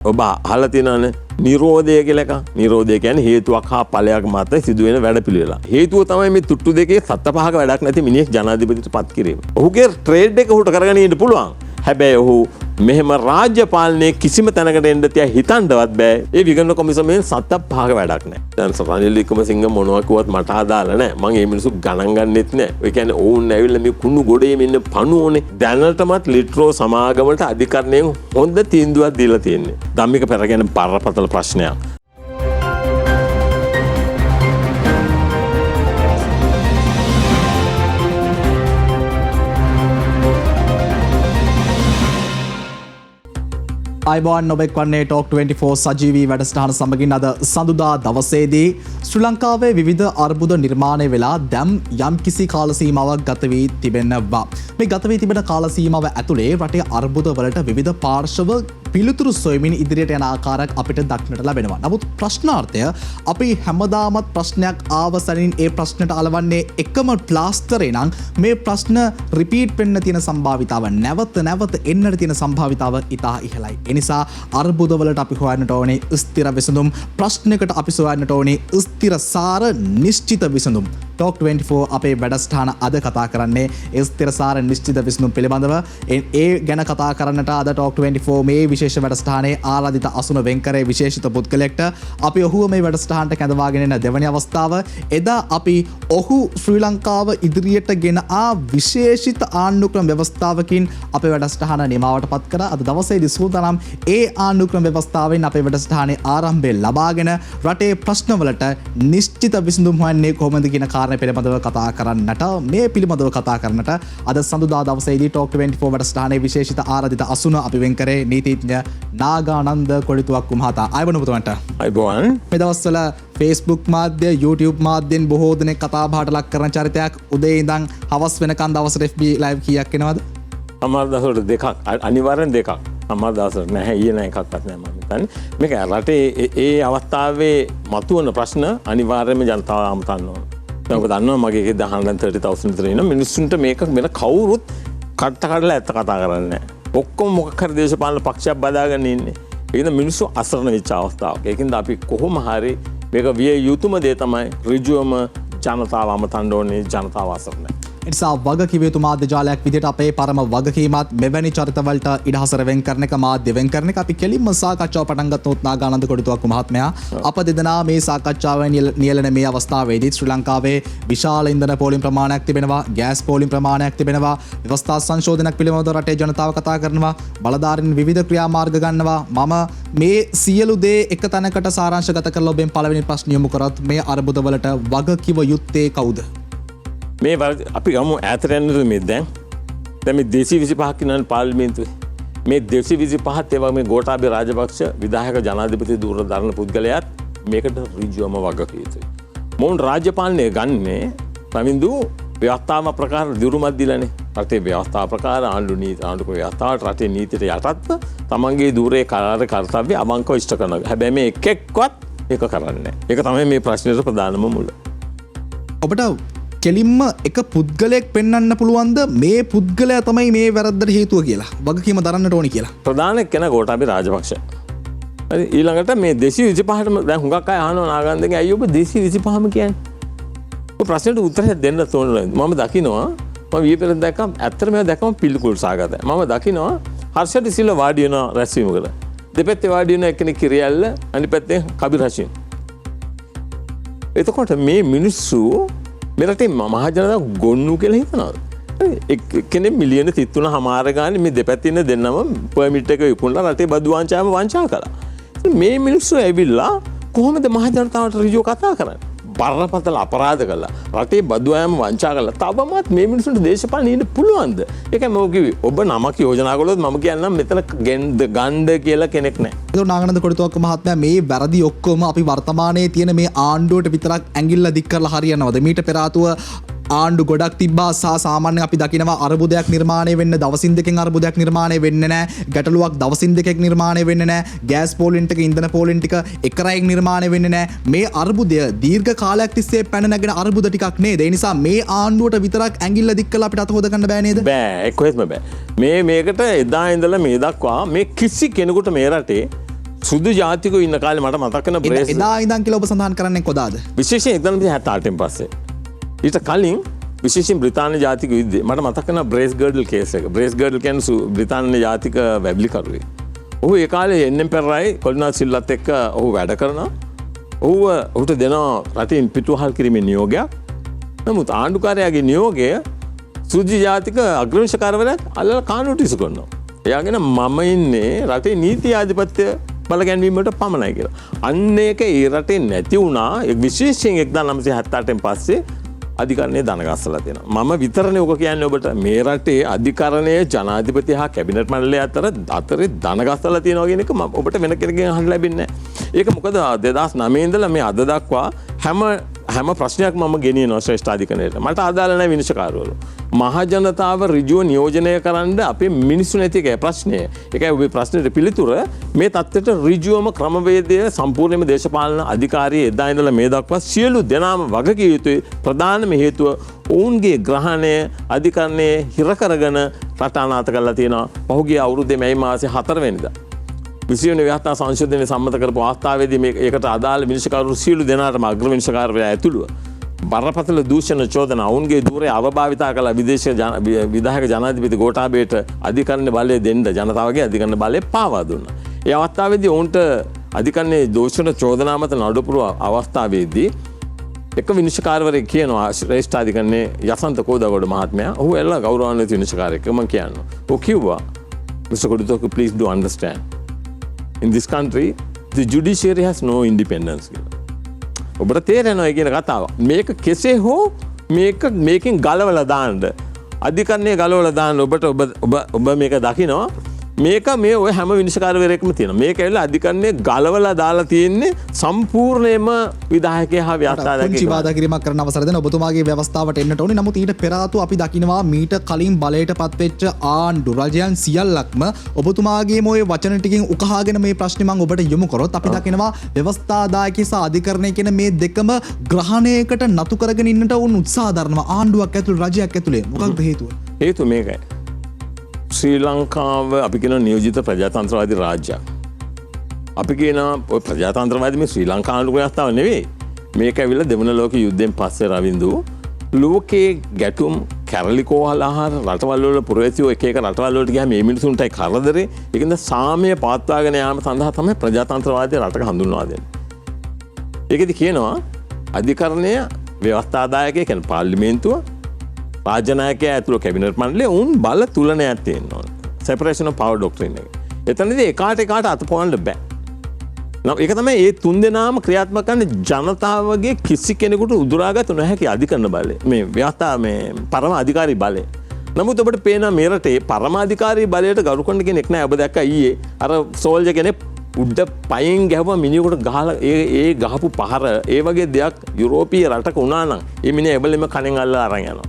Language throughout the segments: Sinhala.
ඔබ අහලා තියෙනවනේ නිරෝධය කියලා එකක්. නිරෝධය කියන්නේ හේතුවක් හා ඵලයක් මත සිදුවෙන වැඩපිළිවෙල. හේතුව තමයි මේ තුට්ටු දෙකේ සත්ත පහක වැඩක් නැති මිනිහෙක් ජනාධිපතිට පත් කිරීම. ඔහුගේ ට්‍රේඩ් එක උහුට කරගෙන ඉන්න පුළුවන්. හැබැයි ඔහු මෙහෙම රාජ්‍ය පාලනයේ කිසිම තැනකට එන්න තියා හිතන්නවත් බෑ. ඒ විගණන කොමිසමෙන් සත්ත පහක වැඩක් නැහැ. දැන් රනිල් වික්‍රමසිංහ මොනවා කිව්වත් මට අදාළ නැහැ. මම මේ මිනිස්සු ගණන් ගන්නෙත් නැහැ. ඒ කියන්නේ ඕන් ඇවිල්ලා මේ කුණු ගොඩේ මෙන්න පණුවෝනේ. දැනටමත් ලිට්‍රෝ සමාගමට අධිකරණයෙන් හොඳ තීන්දුවක් දීලා තියෙන්නේ. ධම්මික පෙර ගැන බරපතල ප්‍රශ්නයක්. අයිබෝන් නොබෙක් වන්නේ ටෝක් 24 සජීවී වැඩසටහන සමගින් අද සඳුදා දවසේදී ශ්‍රී ලංකාවේ විවිධ අර්බුද නිර්මාණය වෙලා දැම් යම් කිසි කාල සීමාවක් ගත වී තිබෙනවා. මේ ගත වී තිබෙන කාල සීමාව ඇතුලේ රටේ අර්බුද වලට විවිධ පාර්ශව පිළිතුරු සොයමින් ඉදිරියට යන ආකාරයක් අපිට දක්නට ලැබෙනවා. නමුත් ප්‍රශ්නාර්ථය අපි හැමදාමත් ප්‍රශ්නයක් ආවසනින් ඒ ප්‍රශ්නට අලවන්නේ එකම ප්ලාස්ටරේ නම් මේ ප්‍රශ්න රිපීට් වෙන්න තියෙන සම්භාවිතාව නැවත එන්නට තියෙන සම්භාවිතාව ඉතා ඉහළයි. එනිසා අර්බුදවලට අපි හොයන්නට ඕනේ ස්ථිර විසඳුම්. ප්‍රශ්නයකට අපි සොයන්නට ඕනේ ස්ථිර සාර නිශ්චිත විසඳුම්. ටෝක් 24 අපේ වැඩසටහන අද කතා කරන්නේ ස්ථිර සාර නිශ්චිත විසඳුම් පිළිබඳව. ඒ ගැන කතා කරන්නට අද ටෝක් 24 මේ විශේෂ වැඩසටහනේ ආරාධිත අසුන වෙන්කරේ විශේෂිත පුද්ගලයෙක්ට අපි ඔහුව මේ වැඩසටහනට කැඳවාගෙන එන දෙවැනි අවස්ථාව. එදා අපි ඔහු ශ්‍රී ලංකාව ඉදිරියට ගෙන විශේෂිත ආණ්ඩුක්‍රම ව්‍යවස්ථාවකින් අපේ වැඩසටහන නිමාවට පත් කර අද දවසේදී සූදානම් ඒ ආණ්ඩුක්‍රම ව්‍යවස්ථාවෙන් අපේ වැඩසටහනේ ආරම්භය ලබාගෙන රටේ ප්‍රශ්නවලට නිශ්චිත විසඳුම් හොයන්නේ කොහොමද කියන කාරණය පිළිබඳව කතා කරන්නට මේ පිළිබඳව කතා කරන්නට අද සඳුදා දවසේදී ටෝක් 24 වැඩසටහනේ විශේෂිත ආරාධිත අසුන අපි වෙන් කරේ නීතිඥ නාගානන්ද කොඩිතුවක්කු මහතා. අයවන පුතුමන්ට අයිබෝන්. මේ දවස්වල Facebook මාධ්‍ය YouTube මාධ්‍යෙන් බොහෝ දෙනෙක් කතා බහට ලක් කරන චරිතයක්. උදේ ඉඳන් හවස් වෙනකන් දවසට FB live කීයක් එනවද? අමාර දවසට දෙකක් අනිවාර්යෙන් දෙකක්. අමාර දවසට නැහැ ඊයේ නැහැ එකක්වත් නැහැ මම හිතන්නේ. මේක රටේ ඒ අවස්ථාවේ මතුවන ප්‍රශ්න අනිවාර්යයෙන්ම ජනතාව අමතන්න ඕන. දැන් ඔබ දන්නවා මගේ 130,000 විතර ඉන්න මිනිස්සුන්ට මේක වෙන කවුරුත් කඩට කඩලා ඇත්ත කතා කරන්නේ නැහැ. ඔක්කොම මොකක් හරි දේශපාලන පක්ෂයක් බදාගෙන ඉන්නේ. ඒකද මිනිස්සු අසරණ වෙච්ච අවස්ථාවක්. ඒකින්ද අපි කොහොම හරි මේක විය යුතුම දේ තමයි ඍජුවම ජනතාව අමතන්න ඕනේ ජනතාව අසරණයි. එනිසා වගකිව යුතු මාධ්‍ය ජාලයක් විදිහට අපේ පරම වගකීමත් මෙවැනි චරිතවලට ඉඩහසර වෙන් කරන එක මාධ්‍ය වෙන් කරන එක අපි කෙලින්ම සාකච්ඡාව පටන් ගත්තොත් නාගානන්ද කොඩිතුවක්කු මහත්මයා අප දෙදෙනා මේ සාකච්ඡාවෙන් නියැලෙන මේ අවස්ථාවේදී ශ්‍රී ලංකාවේ විශාල ඉන්ධන පෝලිම් ප්‍රමාණයක් තිබෙනවා, ගෑස් පෝලිම් ප්‍රමාණයක් තිබෙනවා, ව්‍යවස්ථා සංශෝධනයක් පිළිබඳව රටේ ජනතාව කතා කරනවා, බලධාරීන් විවිධ ක්‍රියාමාර්ග ගන්නවා. මම මේ සියලු දේ එක තැනකට සාරාංශගත කරලා ඔබෙන් පළවෙනි ප්‍රශ්න යොමු කරත් මේ අර්බුදවලට වගකිව යුත්තේ කවුද? මේ අපි ගමු ඈතට යන්නද මේ දැන් මේ 225ක් ඉන්න පාර්ලිමේන්තුවේ මේ 225ත් ඒවා මේ ගෝඨාභය රාජපක්ෂ විධායක ජනාධිපති දූරදරන පුද්ගලයාත් මේකට ඍජුවම වගකිය යුතුයි. මොවුන් රාජ්‍ය පාලනය ගන්නේ පමින්දු ව්‍යවස්ථාව ප්‍රකාර දිරුමත් දිලානේ. රටේ ව්‍යවස්ථාව ප්‍රකාර ආණ්ඩු නීති ආණ්ඩුක ව්‍යවස්ථාවට රටේ නීතියට යටත්ව තමන්ගේ දූරේ කර්තව්‍ය අවංකව ඉෂ්ට කරනවා. හැබැයි මේ එකෙක්වත් ඒක කරන්නේ නැහැ. ඒක තමයි මේ ප්‍රශ්නෙට ප්‍රධානම මුල. ඔබට කෙලින්ම එක පුද්ගලයෙක් පෙන්වන්න පුළුවන්ද මේ පුද්ගලයා තමයි මේ වැරද්දට හේතුව කියලා? වගකීම දරන්නට ඕනි කියලා. ප්‍රධාන කෙනා ගෝඨාභය රාජපක්ෂ. හරි ඊළඟට මේ 225ටම දැන් හුඟක් අය අහනවා නාගන්දගෙන් ඇයි ඔබ 225ම කියන්නේ? ඔය ප්‍රශ්නෙට උත්තරයක් දෙන්න තෝරනවා. මම දකිනවා මම ඊයේ පෙරේද දැක්කම ඇත්තටම මම දැක්කම පිළිකුල් සාගතයි. මම දකිනවා හර්ෂඩ් සිල්වා වාඩි වෙන රැස්වීමකට. දෙපැත්තේ වාඩි වෙන එක්කෙනෙක් කිරියල්ල අනිත් පැත්තේ කබිර් හෂිම්. එතකොට මේ මිනිස්සු මේ රටේ මහජනතාව ගොන්නු කියලා හිතනවාද? එක්කෙනෙක් මිලියන 33 ගානේ මේ දෙපැත්තේ ඉන්න දෙන්නම පර්මිට් එක විකුණලා රටේ බදු වංචාවම වංචා කළා. මේ මිනිස්සු ඇවිල්ලා කොහොමද මහජනතාවට ඍජුව කතා කරන්නේ? බරපතල අපරාධ කළා. රටේ බදු අයම වංචා කළා. තවමත් මේ මිනිස්සුන්ට දේශපාලන ඉන්න පුළුවන්ද? ඒකයි මම කිව්වේ. ඔබ නමක් යෝජනා කළොත් මම කියන්නම් මෙතන ගණ්ඩ කියලා කෙනෙක් නැහැ. ඒක නාගානන්ද කොඩිතුවක්කු මහත්මයා මේ වැරදි ඔක්කොම අපි වර්තමානයේ තියෙන මේ ආණ්ඩුවට විතරක් ඇඟිල්ල දික් කරලා හරියනවද? මීට පෙර ආතුව ආණ්ඩු ගොඩක් තිබ්බා සහ සාමාන්‍යයෙන් අපි දකිනවා අර්බුදයක් නිර්මාණය වෙන්න දවසින් දෙකකින් අර්බුදයක් නිර්මාණය වෙන්නේ නැහැ. ගැටලුවක් දවසින් දෙකකින් නිර්මාණය වෙන්නේ නැහැ. ගෑස් පෝලිම් ටික ඉන්ධන පෝලිම් ටික එක රැයකින් නිර්මාණය වෙන්නේ නැහැ. මේ අර්බුදය දීර්ඝ කාලයක් තිස්සේ පැන නැගෙන අර්බුද ටිකක් නේද? ඒ නිසා මේ ආණ්ඩුවට විතරක් ඇඟිල්ල දික් කරලා අපිට අත හොද ගන්න බෑ නේද? බෑ කොහෙත්ම බෑ. මේකට එදා ඉඳලා මේ දක්වා මේ කිසි කෙනෙකුට මේ රටේ සුදු ජාතිකයෝ ඉන්න කාලේ මට මතක් වෙන බ්‍රේස් එදා ඉඳන් කියලා ඔබ සඳහන් කරන්නේ කොදාද? විශේෂයෙන් 1978න් පස්සේ. ඊට කලින් විශේෂයෙන් බ්‍රිතාන්‍ය ජාතික යුද්ධේ මට මතක් වෙනවා බ්‍රේස් ගර්ඩල් කේස් එක. බ්‍රේස් ගර්ඩල් කියන්නේ බ්‍රිතාන්‍ය ජාතික වැබ්ලිකරුවෙක්. ඔහු ඒ කාලේ එන්.එම්. පෙරරායි කොලිනා සිල්වත් එක්ක ඔහු වැඩ කරනවා. ඔහුට දෙනවා රටින් පිටුවහල් කිරීමේ නියෝගයක්. නමුත් ආණ්ඩුකාරයාගේ නියෝගය සුදු ජාතික අග්‍රවංශකාරවරයාත් අල්ලලා කානුවට ඉසු කරනවා. එයාගෙන මම ඉන්නේ රටේ නීති ආධිපත්‍ය බල ගැන්වීමට පමණයි කියලා. අන්න ඒක ඒ රටේ නැති වුණා. විශේෂයෙන් 1978න් පස්සේ අධිකරණයේ දනගස්සලා තියෙනවා. මම විතරනේ ඔක කියන්නේ ඔබට මේ රටේ අධිකරණයේ ජනාධිපති හා කැබිනට් මණ්ඩලය අතරේ දනගස්සලා තියෙනවා කියන එක ඔබට වෙන කෙනෙක්ගෙන් අහන්න ලැබෙන්නේ නැහැ. ඒක මොකද 2009 ඉඳලා මේ අද දක්වා හැම ප්‍රශ්නයක් මම ගෙනියනවා ශ්‍රේෂ්ඨ අධිකරණයට. මට අදාළ නැහැ විනිශ්චයකාරවරු. මහජනතාව ඍජුව නියෝජනය කරන්න අපේ මිනිස්සු නැති එකයි ප්‍රශ්නය. ඒකයි ඔබේ ප්‍රශ්නෙට පිළිතුර මේ தත්ත්වයට ඍජුවම ක්‍රමවේදය සම්පූර්ණයෙන්ම දේශපාලන අධිකාරිය එදා ඉඳලා මේ දක්වා සියලු දෙනාම වගකිය යුතුයි. ප්‍රධානම හේතුව ඔවුන්ගේ ග්‍රහණය අධිකරණයේ හිර කරගෙන රට අනාථ කරලා තියෙනවා. පහුගිය අවුරුද්දේ මැයි මාසේ 4 වෙනිදා විසියන ව්‍යවස්ථා සංශෝධනය සම්මත කරපු අවස්ථාවේදී මේකට අදාළ විනිශ්චයකාරවරු සියලු දෙනාටම අග්‍ර විනිශ්චයකාරවරයා ඇතුළුව බරපතල දූෂණ චෝදනා ඔවුන්ගේ ධූරය අවභාවිතා කළ විදේශ විධායක ජනාධිපති ගෝඨාභයට අධිකරණ බලය දෙන්න ජනතාවගේ අධිකරණ බලය පාවා දුන්නා. ඒ අවස්ථාවේදී ඔවුන්ට අධිකරණයේ දූෂණ චෝදනා මත නඩුපුරු අවස්ථාවේදී එක විනිශ්චයකාරවරයෙක් කියනවා ශ්‍රේෂ්ඨ අධිකරණයේ යසන්ත කෝදාගොඩ මහත්මයා ඔහු එල්ලා ගෞරවාන්විත විනිශ්චයකාරයෙක් මම කියනවා. ඔහු කිව්වා Mr. Koduthoku, please do understand. In this country, the judiciary has no independence. ඔබට තේරෙනවා කියන කතාව. මේක කෙසේ හෝ මේකෙන් ගලවලා දාන්න. අධිකරණයේ ගලවලා දාන්න ඔබ මේක දකිනවා. මේක මේ ඔය හැම විනිශ්චයකාරවරයෙක්ම තියෙනවා. මේක ඇවිල්ලා අධිකරණයේ ගලවලා දාලා තියෙන්නේ සම්පූර්ණයෙන්ම විධායකයා හා ව්‍යවස්ථාදායකයා. පුංචි වාදා කිරීමක් කරන්න අවසර දෙන ඔබතුමාගේ ව්‍යවස්ථාවට එන්නට ඕනේ. නමුත් ඊට පෙර ආතු අපි දකිනවා මීට කලින් බලයට පත්වෙච්ච ආණ්ඩු රජයන් සියල්ලක්ම ඔබතුමාගේම ඔය වචන ටිකෙන් උකහාගෙන මේ ප්‍රශ්නේ මම ඔබට යොමු කරොත් අපි දකිනවා ව්‍යවස්ථාදායකයා සහ අධිකරණය කියන මේ දෙකම ග්‍රහණයකට නතු කරගෙන ඉන්නට උන් උත්සාහ දරනවා. ආණ්ඩුවක් ඇතුළේ රජයක් ඇතුළේ. මොකක්ද හේතුව? හේතුව මේකයි. ශ්‍රී ලංකාව අපි කියන නියෝජිත ප්‍රජාතන්ත්‍රවාදී රාජ්‍යයක්. අපි කියන ඔය ප්‍රජාතන්ත්‍රවාදී මේ ශ්‍රී ලංකා ආණ්ඩුව ව්‍යවස්ථාව නෙවෙයි. මේක ඇවිල්ලා දෙවන ලෝක යුද්ධයෙන් පස්සේ රවින්දු ලෝකේ ගැටුම් කැරලි කෝහල ආහාර රටවල් වල පුරවැසියෝ එක රටවල් වලට ගියාම මේ මිනිසුන්ටයි කරදරේ. ඒකින්ද සාමය පවත්වාගෙන යාම සඳහා තමයි ප්‍රජාතන්ත්‍රවාදී රටක හඳුන්වා දෙන්නේ. ඒකෙදි කියනවා අධිකරණය ව්‍යවස්ථාදායකයෙක් කියන්නේ පාර්ලිමේන්තුව රාජනායකයා ඇතුළු කැබිනට් මණ්ඩලය උන් බල තුලනයක් තියෙනවා. සෙපරේෂන් ඔෆ් පවර් ඩොක්ට්‍රින් එක. එතනදී එකාට අතපොවන්න බෑ. ඒක තමයි මේ තුන් දෙනාම ක්‍රියාත්මක කරන ජනතාවගේ කිසි කෙනෙකුට උදුරාගත නොහැකි අධිකරණ බලය. මේ ව්‍යවස්ථා මේ පරම අධිකාරී බලය. නමුත් ඔබට පේනවා මේ රටේ පරම අධිකාරී බලයට ගරු කරන කෙනෙක් නැහැ. ඔබ දැක්කා ඊයේ අර සෝල්ජර් කෙනෙක් උඩ පයින් ගැහුවා මිනිහෙකුට ගහලා ඒ ගහපු පහර ඒ වගේ දෙයක් යුරෝපීය රටක වුණා නම් ඒ මිනිහ එබලෙම කණෙන් අල්ලලා අරන් යනවා.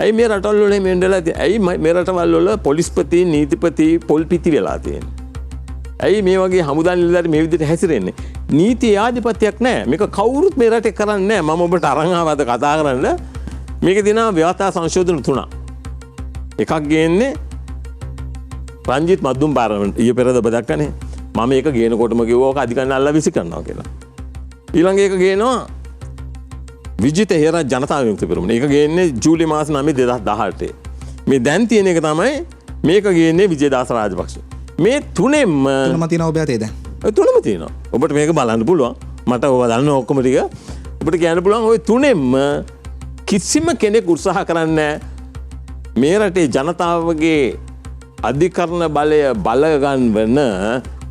ඇයි මේ රටවල් වල මේ වෙන්නලා තියෙන්නේ? ඇයි මේ රටවල් වල පොලිස්පති නීතිපති පොල්පිති වෙලා තියෙන්නේ? ඇයි මේ වගේ හමුදා නිලධාරි මේ විදිහට හැසිරෙන්නේ? නීති ආධිපත්‍යයක් නැහැ. මේක කවුරුත් මේ රටේ කරන්නේ නැහැ. මම ඔබට අරන් ආවද කතා කරන්න. මේකේ තියෙනවා ව්‍යවස්ථා සංශෝධන 3. එකක් ගේන්නේ රංජිත් මද්දුම් පාර්ලිමේන්තු ඊයේ පෙරේද ඔබ දැක්කනේ. මම මේක ගේනකොටම කිව්වා ඔක අධිකරණ අල්ලලා විසි කරනවා කියලා. ඊළඟ එක ගේනවා විජිත හේරත් ජනතා විමුක්ති පෙරමුණ. ඒක ගේන්නේ ජූලි මාස 9 2018. මේ දැන් තියෙන එක තමයි මේක ගේන්නේ විජේදාස රාජපක්ෂ. මේ තුනෙම තියෙනවා ඔබ යතේ දැන්. තුනම තියෙනවා. ඔබට මේක බලන්න පුළුවන්. මට ඔබ දන්න ඔක්කොම ටික ඔබට කියන්න පුළුවන්. ওই තුනෙම කිසිම කෙනෙක් උත්සාහ කරන්නේ මේ රටේ ජනතාවගේ අධිකරණ බලය බලගන්වන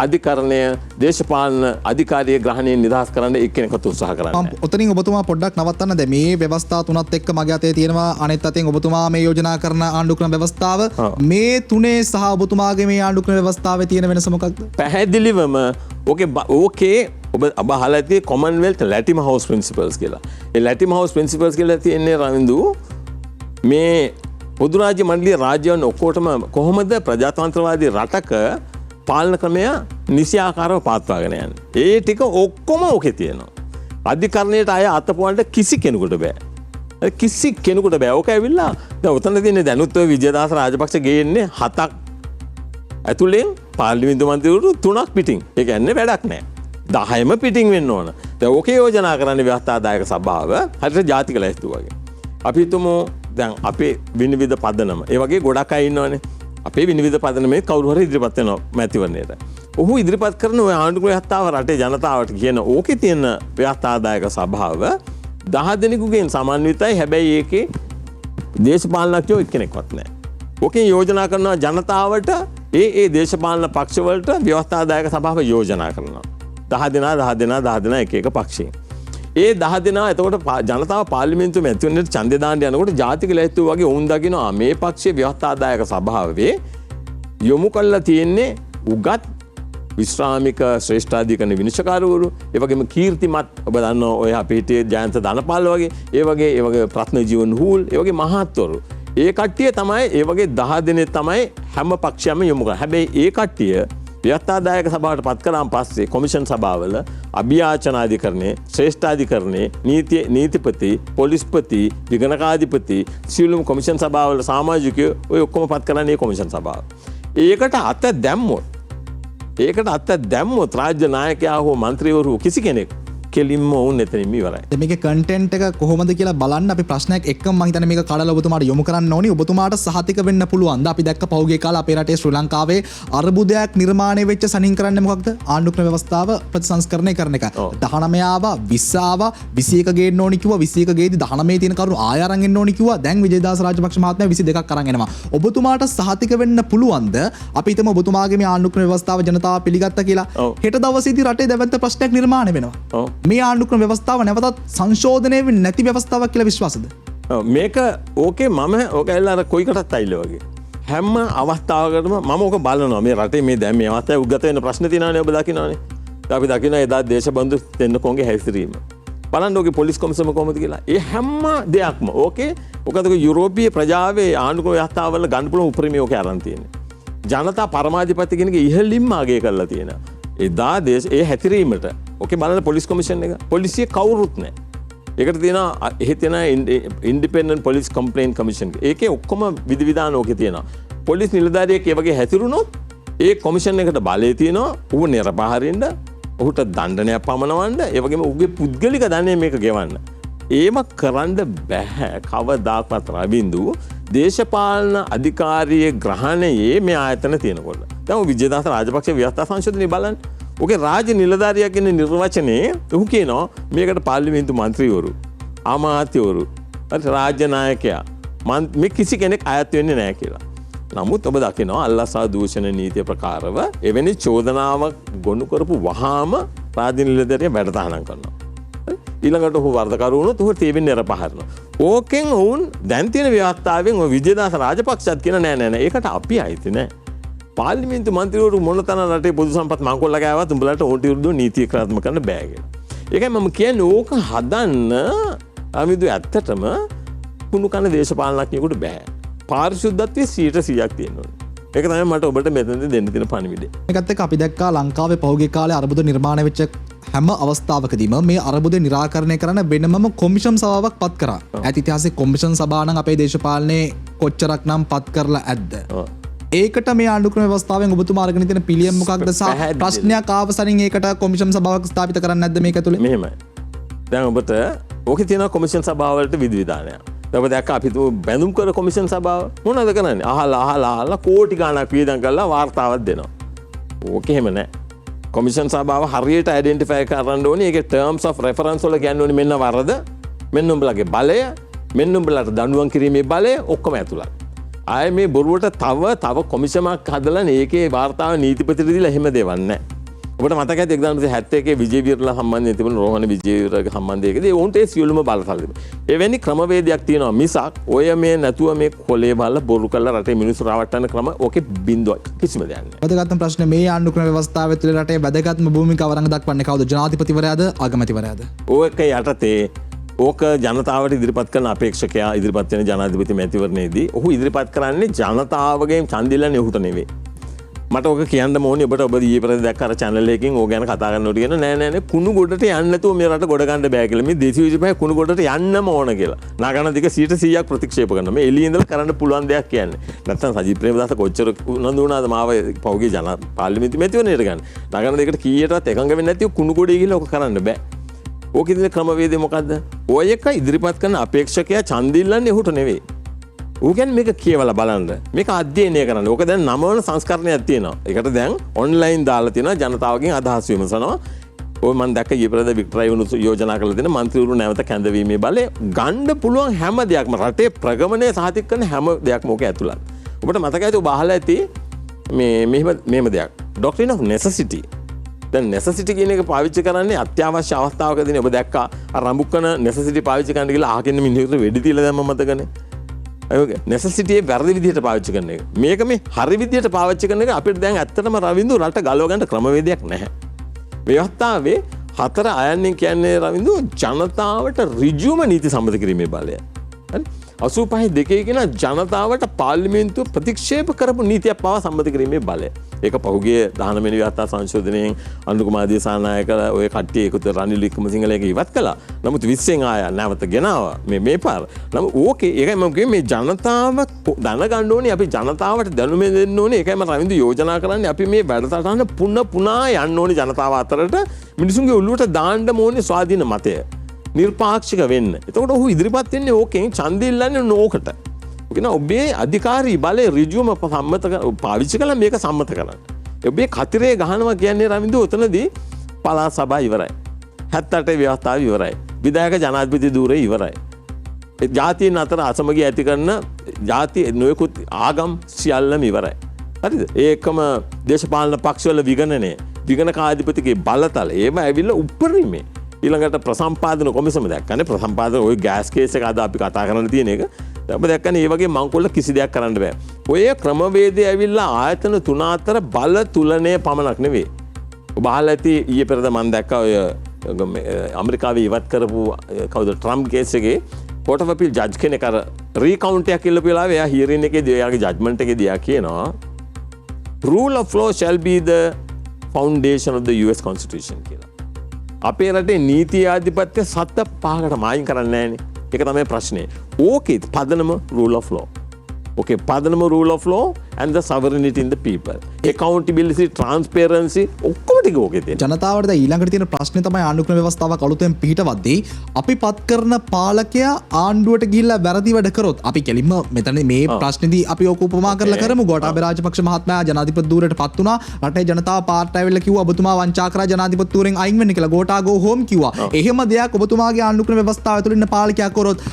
අධිකරණය දේශපාලන අධිකාරිය ග්‍රහණයෙන් නිදහස් කරන්න එක්කෙනෙක්වත් උත්සාහ කරන්නේ. ඔතනින් ඔබතුමා පොඩ්ඩක් නවත්තන්න. දැන් මේ ව්‍යවස්ථා තුනත් එක්ක මගේ අතේ තියෙනවා අනෙත් අතෙන් ඔබතුමා මේ යෝජනා කරන ආණ්ඩුක්‍රම ව්‍යවස්ථාව. මේ තුනේ සහ ඔබතුමාගේ මේ ආණ්ඩුක්‍රම ව්‍යවස්ථාවේ තියෙන වෙනස මොකක්ද? පැහැදිලිවම ඕකේ ඔබ අහලා ඇති කොමන්වෙල්ත් ලැටිම් හවුස් ප්‍රින්සිපල්ස් කියලා. ඒ ලැටිම් හවුස් ප්‍රින්සිපල්ස් කියලා තියෙන්නේ රවින්දු මේ පොදු රාජ්‍ය මණ්ඩලීය රාජ්‍යයන් ඔක්කොටම කොහොමද ප්‍රජාතන්ත්‍රවාදී රටක පාලන ක්‍රමය නිසියාකාරව පාත්වාගෙන යන්නේ. ඒ ටික ඔක්කොම ඕකේ තියෙනවා. අධිකරණයට අය අතපොවන්න කිසි කෙනෙකුට බෑ. කිසි කෙනෙකුට බෑ. ඕක ඇවිල්ලා දැන් උතන තියෙන්නේ දැනුත් ඔය විජේදාස රාජපක්ෂ ගේන්නේ 7ක් ඇතුළෙන් පාර්ලිමේන්තු මන්ත්‍රීවරු 3ක් පිටින්. ඒ කියන්නේ වැඩක් නැහැ. 10ම පිටින් වෙන්න ඕන. දැන් ඕකේ යෝජනා කරන්නේ ව්‍යවස්ථාදායක සභාව හරියට ජාතික ලැයිස්තුව වගේ. අපි හිතමු දැන් අපේ විනිවිද පදනම. ඒ වගේ ගොඩක් අය ඉන්නවනේ. අපේ විනිවිද පදනමේ කවුරු හරි ඉදිරිපත් වෙනවා මැතිවරණයට. ඔහු ඉදිරිපත් කරන ඔය ආණ්ඩුක්‍රම ව්‍යවස්ථාව රටේ ජනතාවට කියන ඕකේ තියෙන ව්‍යවස්ථාදායක සභාව 10 දෙනෙකුගෙන් සමන්විතයි. හැබැයි ඒකේ දේශපාලනඥයෝ එක්කෙනෙක්වත් නැහැ. ඕකේ යෝජනා කරනවා ජනතාවට ඒ දේශපාලන පක්ෂවලට ව්‍යවස්ථාදායක සභාව යෝජනා කරනවා. 10 දෙනා එක පක්ෂයෙන්. ඒ 10 දෙනා එතකොට ජනතාව පාර්ලිමේන්තුවේ මැතිවරණයට ඡන්දය දාන්න යනකොට ජාතික ලැයිස්තුව වගේ වුන් දකිනවා මේ පක්ෂයේ ව්‍යවස්ථාදායක සභාවේ යොමු කළා තියෙන්නේ උගත් විශ්‍රාමික ශ්‍රේෂ්ඨාධිකරණ විනිශ්චයකාරවරු, ඒ වගේම කීර්තිමත් ඔබ දන්නවා ඔය අපේ හිටියේ ජයන්ත ධනපාල වගේ, ඒ වගේ ප්‍රඥජීවන හූල්, ඒ වගේ මහත්වරු. ඒ කට්ටිය තමයි ඒ වගේ 10 දෙනෙක් තමයි හැම පක්ෂයක්ම යොමු කරන්නේ. හැබැයි ඒ කට්ටිය ව්‍යවස්ථාදායක සභාවට පත් කරාන් පස්සේ කොමිෂන් සභාවල අභියාචනාධිකරණේ, ශ්‍රේෂ්ඨාධිකරණේ, නීතිපති, පොලිස්පති, විගණකාධිපති, සියලුම කොමිෂන් සභාවල සමාජිකයෝ ඔය ඔක්කොම පත් කරන්නේ කොමිෂන් සභාව. ඒකට අත දැම්මොත් රාජ්‍ය නායකයා හෝ මන්ත්‍රීවරු කිසි කෙනෙක් කෙලින්ම වුන් එතනින්ම ඉවරයි. මේක කන්ටෙන්ට් එක කොහොමද කියලා බලන්න අපි ප්‍රශ්නයක් එක්කම මම හිතන්නේ මේක කඩලා ඔබතුමාට යොමු කරන්න ඕනි. ඔබතුමාට සහතික වෙන්න පුළුවන්ද? අපි දැක්ක පහුගිය කාලේ අපේ රටේ ශ්‍රී ලංකාවේ අර්බුදයක් නිර්මාණය වෙච්ච සනින් කරන්නේ මොකක්ද? ආණ්ඩුක්‍රම ව්‍යවස්ථාව ප්‍රතිසංස්කරණය කරන එක. 19 ආවා, 20 ආවා, 21 ගේන්න ඕනි කිව්වා, 21 ගේදී 19 තියෙන කරුණු ආය අරන් එන්න ඕනි කිව්වා. දැන් විජේදාස රාජපක්ෂ මහත්මයා 22ක් අරන් එනවා. ඔබතුමාට සහතික වෙන්න පුළුවන්ද? අපි හිතමු ඔබතුමාගේ මේ ආණ්ඩුක්‍රම ව්‍යවස්ථාව ජනතාව පිළිගත්තා කියලා. හෙට දවසේදී රටේ දැවැන්ත ප්‍රශ්නයක් නිර්මාණය වෙනවා. මේ ආණ්ඩුක්‍රම ව්‍යවස්ථාව නැවතත් සංශෝධනය වෙන්නේ නැති ව්‍යවස්ථාවක් කියලා විශ්වාසද? මේක ඕකේ මම ඕක ඇවිල්ලා අර කොයිකටත් අයිල වගේ. හැම අවස්ථාවකටම මම ඕක බලනවා. මේ රටේ මේ දැන් මේ අවස්ථාවේ උද්ගත වෙන ප්‍රශ්න තියෙනවානේ ඔබ දකිනවානේ. අපි දකිනවා එදා දේශබන්දු දෙන්නකොන්ගේ හැසිරීම. බලන්න ඕකේ පොලිස් කොමිසම කොහොමද කියලා. ඒ හැම දෙයක්ම ඕකේ ඔකද යුරෝපීය ප්‍රජාවේ ආණ්ඩුක්‍රම ව්‍යවස්ථාවල ගන්න පුළුවන් උපරිමය ඕකේ අරන් තියෙන්නේ. ජනතා පරමාධිපති කෙනෙක්ගේ ඉහළින්ම අගය කරලා තියෙනවා. එදා ඒ හැතිරීමට ඕකේ බලන්න පොලිස් කොමිෂන් එක. පොලිසිය කවුරුත් නැහැ. ඒකට තියෙනවා එහෙ තියෙන ඉන්ඩිපෙන්ඩන්ට් පොලිස් කම්ප්ලේන්ට් කමිෂන්. ඒකේ ඔක්කොම විධිවිධාන ඕකේ තියෙනවා. පොලිස් නිලධාරියෙක් ඒ වගේ හැතිරුණොත් ඒ කොමිෂන් එකට බලය තියෙනවා. ඌ නිරපහරින්න, ඔහුට දණ්ඩනයක් පමනවන්න, ඒ වගේම ඌගේ පුද්ගලික ධනය මේක ගෙවන්න. ඒම කරන්න බෑ කවදාකවත් රවින්දු දේශපාලන අධිකාරියේ ග්‍රහණයේ මේ ආයතන තියෙනකොට. දැන් විජේදාස රාජපක්ෂ ව්‍යවස්ථා සංශෝධනය බලන්න. ඕකේ රාජ්‍ය නිලධාරියා කියන නිර්වචනයේ ඔහු කියනවා මේකට පාර්ලිමේන්තු මන්ත්‍රීවරු, අමාත්‍යවරු, රාජ්‍ය නායකයා මේ කිසි කෙනෙක් අයත් වෙන්නේ නැහැ කියලා. නමුත් ඔබ දකිනවා අල්ලාසා දූෂණ නීතිය ප්‍රකාරව එවැනි චෝදනාවක් ගොනු කරපු වහාම රාජ්‍ය නිලධාරියා වැඩතහනම් කරනවා. ඊළඟට ඔහු වර්ධකරු වුණොත් ඔහු තේවෙන් නිරපහරනවා. ඕකෙන් ඔවුන් දැන් තියෙන ව්‍යවස්ථාවෙන් ඔය විජේදාස රාජපක්ෂත් කියන නෑ ඒකට අපි අයිති නෑ. පාර්ලිමේන්තු මන්ත්‍රීවරු මොනතරම් රටේ පොදු සම්පත් මංකොල්ල ගෑවත් උඹලට ඕට විරුද්ධව නීතිය ක්‍රියාත්මක කරන්න බෑ කියලා. ඒකයි මම කියන්නේ ඕක හදන්න අමිදු ඇත්තටම කුණු කන දේශපාලනඥයෙකුට බෑ. පාරිශුද්ධත්වයේ 100% තියෙන්න ඕනේ. ඒක තමයි මට ඔබට මෙතනදී දෙන්න තියෙන පණිවිඩය. ඒකත් එක්ක අපි දැක්කා ලංකාවේ පහුගිය කාලේ අර්බුද නිර්මාණය වෙච්ච හැම අවස්ථාවකදීම මේ අර්බුදය නිරාකරණය කරන්න වෙනමම කොමිෂන් සභාවක් පත් කරා. ඇති ඉතිහාසයේ කොමිෂන් සභාව නම් අපේ දේශපාලනයේ කොච්චරක් නම් පත් කරලා ඇද්ද? ඒකට මේ ආණ්ඩුක්‍රම ව්‍යවස්ථාවෙන් ඔබතුමා අරගෙන තියෙන පිළියම් මොකක්ද සහ ප්‍රශ්නයක් ආවසනින් ඒකට කොමිෂන් සභාවක් ස්ථාපිත කරන්න නැද්ද මේක ඇතුලේ? මෙහෙමයි. දැන් ඔබට ඕකේ තියෙන කොමිෂන් සභාවලට විධිවිධානයක්. ඔබ දැක්ක අපි බැඳුම් කර කොමිෂන් සභාව මොනවද කරන්නේ? අහලා කෝටි ගණක් වියදම් කරලා වාර්තාවක් දෙනවා. ඕකේ එහෙම නැහැ. කොමිෂන් සභාව හරියට ඩෙන්ටිෆයි කරන්න ඕනේ. ඒකේ ටර්ම්ස් ඔෆ් රෙෆරන්ස් වල කියන්න ඕනේ මෙන්න වරද, මෙන්න උඹලගේ බලය, මෙන්න උඹලට දඬුවම් කිරීමේ බලය ඔක්කොම ඇතුළත්. ආයේ මේ බොරුවට තව කොමිෂමක් හදලා ඒකේ වාර්තාව නීතිපතිට දීලා එහෙම දෙවන්නේ නැහැ. ඔබට මතක ඇති 1971 විජේ වීරලා සම්බන්ධයෙන් තිබුණ රෝහණ විජේවීරගේ සම්බන්ධයකදී උන්ට ඒ සියලුම බලතල තිබුණා. එවැනි ක්‍රමවේදයක් තියෙනවා මිසක් ඔය මේ නැතුව මේ කොලේ බලලා බොරු කරලා රටේ මිනිස්සු රවට්ටන ක්‍රම ඕකේ බින්දුවක් කිසිම දෙයක් නැහැ. වැදගත්ම ප්‍රශ්නේ මේ ආණ්ඩුක්‍රම ව්‍යවස්ථාව ඇතුලේ රටේ වැදගත්ම භූමිකාව වරන් දක්වන්නේ කවුද? ජනාධිපතිවරයාද අගමැතිවරයාද? ඕක යටතේ ඕක ජනතාවට ඉදිරිපත් කරන අපේක්ෂකයා ඉදිරිපත් වෙන ජනාධිපති මැතිවරණයේදී ඔහු ඉදිරිපත් කරන්නේ ජනතාවගේ ඡන්දිලන්නේ ඔහුට නෙවෙයි. මට ඔක කියන්න ඕනේ ඔබට ඔබ ඊයේ පෙරේද දැක්ක අර channel එකකින් ඕක ගැන කතා කරනකොට කියන නෑ කුණු ගොඩට යන්න නැතුව මේ රට ගොඩ ගන්න බෑ කියලා. මේ 225 කුණු ගොඩට යන්නම ඕන කියලා. නාගන දික 100% ප්‍රතික්ෂේප කරනවා. මේ එළියේ ඉඳලා කරන්න පුළුවන් දෙයක් කියන්නේ. නැත්තම් සජිත් ප්‍රේමදාස කොච්චර උනන්දු වුණාද මාව පෞගේ ජන පාර්ලිමේන්තු මැතිවරණයට ගන්න. නාගන දෙකට කීයටවත් එකඟ වෙන්නේ නැතිව කුණු ගොඩේ ගිහලා ඔක කරන්න බෑ. ඕක ඉදිරිය ක්‍රමවේදය මොකද්ද? ඔය එක ඉදිරිපත් කරන අපේක්ෂකයා ඡන්ද ඉල්ලන්නේ ඔහුට නෙවෙයි. ඌ කියන්නේ මේක කියවලා බලන්න. මේක අධ්‍යයනය කරන්න. ඕක දැන් 9 වන සංස්කරණයක් තියෙනවා. ඒකට දැන් ඔන්ලයින් දාලා තියෙනවා ජනතාවගෙන් අදහස් විමසනවා. ඔය මම දැක්ක ඊපෙරද වික්ටරයි වුණු යෝජනා කරලා දෙන മന്ത്രിවරු නැවත කැඳවීමේ බලය ගන්න පුළුවන් හැම දෙයක්ම රටේ ප්‍රගමනය සාතික කරන හැම දෙයක්ම ඕක ඇතුළත්. ඔබට මතක ඇති ඔබ අහලා ඇති මෙහෙම දෙයක්. Doctrine of necessity. දැන් necessity කියන එක පාවිච්චි කරන්නේ අත්‍යවශ්‍ය අවස්ථාවකදී ඔබ දැක්කා අර රඹුක්කන necessity පාවිච්චි කරන්න කියලා අහගෙන මිනිහෙකුට වෙඩි තියලා දැම්ම මතකනේ. necessity වැරදි විදිහට පාවිච්චි කරන එක. මේක මේ හරි විදිහට පාවිච්චි කරන එක අපිට දැන් ඇත්තටම රවින්දු රට ගලව ගන්න ක්‍රමවේදයක් නැහැ. ව්‍යවස්ථාවේ 4 අයන්නෙන් කියන්නේ රවින්දු ජනතාවට ඍජුවම නීති සම්මත කිරීමේ බලය. හරි? 85 කියන ජනතාවට පාර්ලිමේන්තුව ප්‍රතික්ෂේප කරපු නීතියක් පවා සම්මත කිරීමේ බලය. ඒක පහුගිය 19 වෙනි ව්‍යවස්ථා සංශෝධනයෙන් අනුර කුමාර දිසානායක ඔය කට්ටිය එකතු රනිල් වික්‍රමසිංහල එක ඉවත් කළා. නමුත් 20න් ආය නැවත ගෙනාවා මේ පාර. නමුත් ඕකේ ඒකයි මම කියන්නේ මේ ජනතාව දැනගන්න ඕනේ අපි ජනතාවට දැනුම දෙන්න ඕනේ. ඒකයි මම රවින්දු යෝජනා කරන්නේ අපි මේ වැඩසටහන පුනා යන්න ඕනේ ජනතාව අතරට මිනිසුන්ගේ ඔළුවට දාන්න ඕනේ ස්වාධීන මතය. නිර්පාක්ෂික වෙන්න. එතකොට ඔහු ඉදිරිපත් වෙන්නේ ඕකෙන් ඡන්දය ඉල්ලන්නේ නෝකට. ඔකන ඔබේ අධිකාරී බලය ඍජුවම සම්මත පාවිච්චි කළා මේක සම්මත කරන්න. ඔබේ කතිරේ ගහනවා කියන්නේ රවින්දු උතනදී පළාත් සභාව ඉවරයි. 78 ව්‍යවස්ථාව ඉවරයි. විධායක ජනාධිපති ධූරය ඉවරයි. ජාතීන් අතර අසමගිය ඇති කරන ජාති නොයෙකුත් ආගම් සියල්ලම ඉවරයි. හරිද? ඒකම දේශපාලන පක්ෂවල විගණකාධිපතිගේ බලතල ඒව ඇවිල්ලා උපරිමේ ඊළඟට ප්‍රසම්පාදන කොමිසම දැක්කනේ ප්‍රසම්පාදන ওই ගෑස් කේස් එක අද අපි කතා කරන්න තියෙන එක. ඔබ දැක්කනේ මේ වගේ මංකොල්ල කිසි දෙයක් කරන්න බෑ. ඔය ක්‍රමවේදය ඇවිල්ලා ආයතන 3 අතර බල තුලනය පමණක් නෙවෙයි. ඔබ අහලා ඇති ඊයේ පෙරේද මම දැක්කා ඔය ඇමරිකාවේ ඉවත් කරපු කවුද ට්‍රම්ප් කේස් එකේ court of appeal ජජ් කෙනෙක් අර රීකවුන්ට් එකක් කියලා වෙලාවේ එයා හියරින් එකේදී එයාගේ ජජ්මන්ට් එකේදී එයා කියනවා rule of law shall be the foundation of the US constitution කියලා. අපේ රටේ නීති ආධිපත්‍ය 7-5කට මායින් කරන්නේ නැහනේ. ඒක තමයි ප්‍රශ්නේ. ඕකේ පදනම rule of law. Okay, පදනම rule of law and the sovereignty in the people. Accountability, transparency ඔක්කොම ටික ඕකේ තියෙනවා. ජනතාවට දැන් ඊළඟට තියෙන ප්‍රශ්නේ තමයි ආණ්ඩුක්‍රම ව්‍යවස්ථාවක් අලුතෙන් පිහිටවද්දී අපි පත් කරන පාලකයා ආණ්ඩුවට ගිහිල්ලා වැරදි වැඩ කරොත් අපි කෙලින්ම මෙතන මේ ප්‍රශ්නේදී අපි ඕක උපමා කරලා කරමු. ගෝඨාභය රාජපක්ෂ මහත්මයා ජනාධිපති ධූරයට පත් වුණා. රටේ ජනතාව පාර්ට ඇවිල්ලා කිව්වා ඔබතුමා වංචා කරා ජනාධිපති ධූරෙන් අයින් වෙන්න කියලා. ගෝඨා ගෝ හෝම් කිව්වා. එහෙම දෙයක් ඔබතුමාගේ ආණ්ඩුක්‍රම ව්‍යවස්ථාව ඇතුළේ ඉන්න පාලකයා කරොත්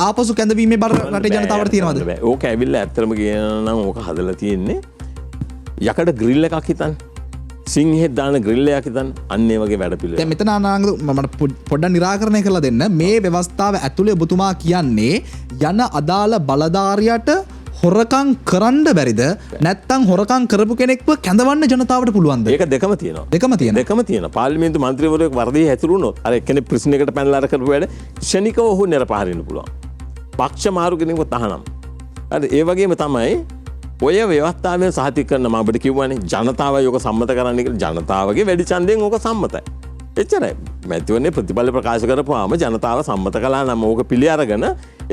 ආපසු කැඳවීමේ බර රටේ ජනතාවට තියෙනවද? ඕක ඇවිල්ලා ඇත්තටම කියනනම් ඕක හදලා තියෙන්නේ යකඩ ග්‍රිල් එකක් හිතන්න. සිංහෙත් දාන ග්‍රිල් එකක් හිතන්න. අන්න ඒ වගේ වැඩ පිළිවෙල. දැන් මෙතන අනාගත මට පොඩ්ඩක් නිරාකරණය කරලා දෙන්න. මේ ව්‍යවස්ථාව ඇතුලේ ඔබතුමා කියන්නේ යන අදාළ බලධාරියට හොරකම් කරන්න බැරිද? නැත්නම් හොරකම් කරපු කෙනෙක්ව කැඳවන්න ජනතාවට පුළුවන්ද? ඒක දෙකම තියෙනවා. දෙකම තියෙනවා. පාර්ලිමේන්තු මන්ත්‍රීවරයෙක් වර්ධයේ හැසිරුණොත් අර එක්කෙනෙක් ප්‍රිසන් එකට පැනලා අර කරපු වැඩ ක්ෂණිකව ඔහු නිරපහරින්න පුළුවන්. පක්ෂ මාරු කෙනෙක්ව තහනම්. හරි ඒ වගේම තමයි ඔය ව්‍යවස්ථාවෙන් සහතික කරන මම ඔබට කිව්වනේ ජනතාව යෝග සම්මත කරන්න කියලා ජනතාවගේ වැඩි ඡන්දයෙන් ඕක සම්මතයි. එච්චරයි. මැතිවරණේ ප්‍රතිඵල ප්‍රකාශ කරපුවාම ජනතාව සම්මත කළා නම් ඕක පිළි අරගෙන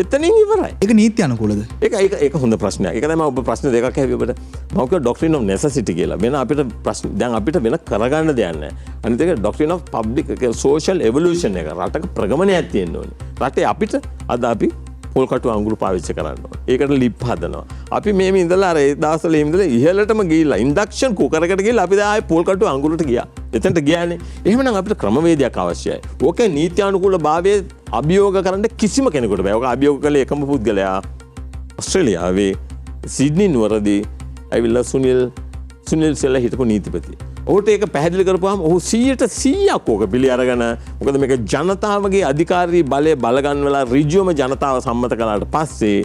එතනින් ඉවරයි. ඒක නීති අනුකූලද? ඒක හොඳ ප්‍රශ්නයක්. ඒක තමයි ඔබ ප්‍රශ්න දෙකක් ඇහුවේ ඔබට. මම කිව්වා doctrine of necessity කියලා. වෙන අපිට ප්‍රශ්න දැන් අපිට වෙන කරගන්න දෙයක් නැහැ. අනිත් එක doctrine of public social evolution එක. රටක ප්‍රගමනයක් තියෙන්න ඕනේ. රටේ අපිට අද අපි පොල් කටු අඟුරු පාවිච්චි කරන්න ඕනේ. ඒකට ලිප් හදනවා. අපි මේ ඉඳලා අර ඒ දවස්වල ඉඳලා ඉහළටම ගිහිල්ලා ඉන්ඩක්ෂන් කුකරකට ගිහිල්ලා අපි දැන් ආයේ පොල් කටු අඟුරට ගියා. එතනට ගියානේ. එහෙමනම් අපිට ක්‍රමවේදයක් අවශ්‍යයි. ඕකේ නීත්‍යානුකූල භාවයේ අභියෝග කරන්න කිසිම කෙනෙකුට බෑ. ඕක අභියෝග කළේ එකම පුද්ගලයා ඕස්ට්‍රේලියාවේ සිඩ්නි නුවරදී ඇවිල්ලා සුනිල් සෙල්ලා හිටපු නීතිපති. ඔහුට ඒක පැහැදිලි කරපුවාම ඔහු 100% ඕක පිළි අරගෙන මොකද මේක ජනතාවගේ අධිකාරී බලය බලගන්වලා ඍජුවම ජනතාව සම්මත කළාට පස්සේ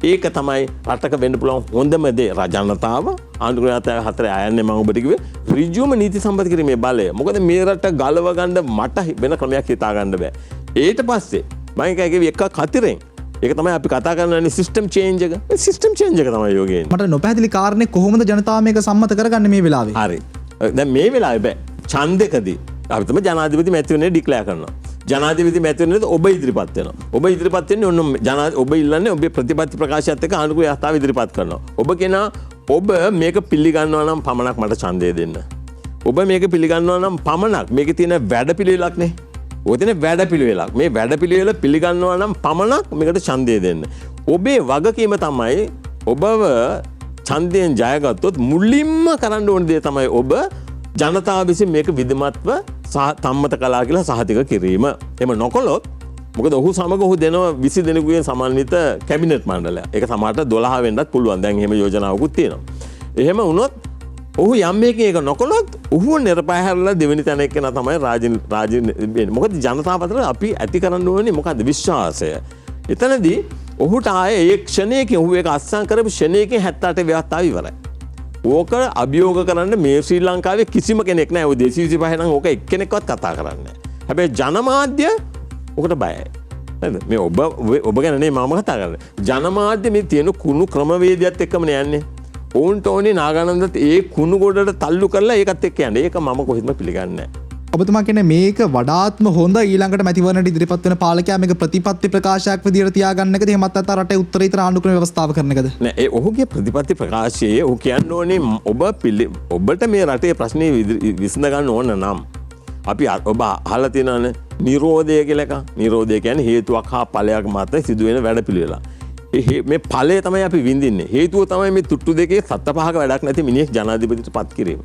ඒක තමයි රටක වෙන්න පුළුවන් හොඳම දේ. ජනතාව ආණ්ඩුක්‍රම 4 ආයන්නේ මම ඔබට කිව්වේ ඍජුවම නීති සම්මත කිරීමේ බලය. මොකද මේ රට ගලව ගන්න මට වෙන ක්‍රමයක් හිතා ගන්න බෑ. ඊට පස්සේ මම එකක එක කතිරෙන් ඒක තමයි අපි කතා කරන්නේ සිස්ටම් චේන්ජ් එක. ඒ සිස්ටම් චේන්ජ් එක තමයි යෝගයෙන්. මට නොපැහැදිලි කාරණේ කොහොමද ජනතාව මේක සම්මත කරගන්නේ මේ වෙලාවේ? හරි. දැන් මේ වෙලාවේ බෑ. ඡන්දකදී අපි තමයි ජනාධිපති මැතිවරණය ඩික්ලෙයාර් කරනවා. ජනාධිපති මැතිවරණයට ඔබ ඉදිරිපත් වෙනවා. ඔබ ඉදිරිපත් වෙන්නේ ඔන්න ඔබ ඉල්ලන්නේ ඔබේ ප්‍රතිපත්ති ප්‍රකාශයත් එක්ක ආණ්ඩුවේ යථාව ඉදිරිපත් කරනවා. ඔබ කියනවා ඔබ මේක පිළිගන්නවා නම් පමණක් මට ඡන්දය දෙන්න. ඔබ මේක පිළිගන්නවා නම් පමණක් මේකේ තියෙන වැඩපිළිවෙලක් නේ. ඔය තියෙන වැඩපිළිවෙලක්. මේ වැඩපිළිවෙල පිළිගන්නවා නම් පමණක් මේකට ඡන්දය දෙන්න. ඔබේ වගකීම තමයි ඔබව ඡන්දයෙන් ජයගත්තොත් මුලින්ම කරන්න ඕන දේ තමයි ඔබ ජනතාව විසින් මේක විධිමත්ව සම්මත කළා කියලා සහතික කිරීම. එහෙම නොකළොත් මොකද ඔහු සමග ඔහු දෙනවා 20 දෙනෙකුගේ සමන්විත කැබිනට් මණ්ඩලයක්. ඒක සමහරට 12 වෙන්නත් පුළුවන්. දැන් එහෙම යෝජනාවකුත් තියෙනවා. එහෙම වුණොත් ඔහු යම් මේකේ ඒක නොකළොත් ඔහු නිර්පය හැරලා දෙවෙනි තැන එක්කන තමයි රාජ්‍ය වෙන්නේ. මොකද ජනතාව අතර අපි ඇති කරන්න ඕනේ මොකද්ද විශ්වාසය. එතනදී ඔහුට ආයේ ඒ ක්ෂණයකින් ඔහු ඒක අත්සන් කරපු ක්ෂණයකින් 78 ව්‍යවස්ථාව ඉවරයි. ඕක අභියෝග කරන්න මේ ශ්‍රී ලංකාවේ කිසිම කෙනෙක් නැහැ. ඔය 225 නම් ඕක එක්කෙනෙක්වත් කතා කරන්නේ නැහැ. හැබැයි ජනමාධ්‍ය ඔකට බයයි. නේද? මේ ඔබ ගැන නේ මම කතා කරන්නේ. ජනමාධ්‍ය මේ තියෙන කුණු ක්‍රමවේදයත් එක්කම යන්නේ. ඕන්ට ඕනේ නාගානන්දත් ඒ කුණු ගොඩට තල්ලු කරලා ඒකත් එක්ක යන්නේ. ඒක මම කොහෙත්ම පිළිගන්නේ නැහැ. ඔබතුමා කියන්නේ මේක වඩාත්ම හොඳ ඊළඟට මැතිවරණයට ඉදිරිපත් වෙන පාලකයා මේක ප්‍රතිපත්ති ප්‍රකාශයක් විදියට තියාගන්න එකද එහෙමත් නැත්නම් රටේ උත්තරීතර ආණ්ඩුක්‍රම ව්‍යවස්ථාව කරන එකද? නෑ ඒ ඔහුගේ ප්‍රතිපත්ති ප්‍රකාශයේ ඔහු කියන්න ඕනේ ඔබට මේ රටේ ප්‍රශ්නේ විසඳ ගන්න ඕන නම් අපි ඔබ අහලා තියෙනවනේ නිරෝධය කියලා එකක්. නිරෝධය කියන්නේ හේතුවක් හා ඵලයක් මත සිදුවෙන වැඩපිළිවෙල. මේ ඵලය තමයි අපි විඳින්නේ. හේතුව තමයි මේ තුට්ටු දෙකේ සත්ත පහක වැඩක් නැති මිනිහෙක් ජනාධිපතිට පත් කිරීම.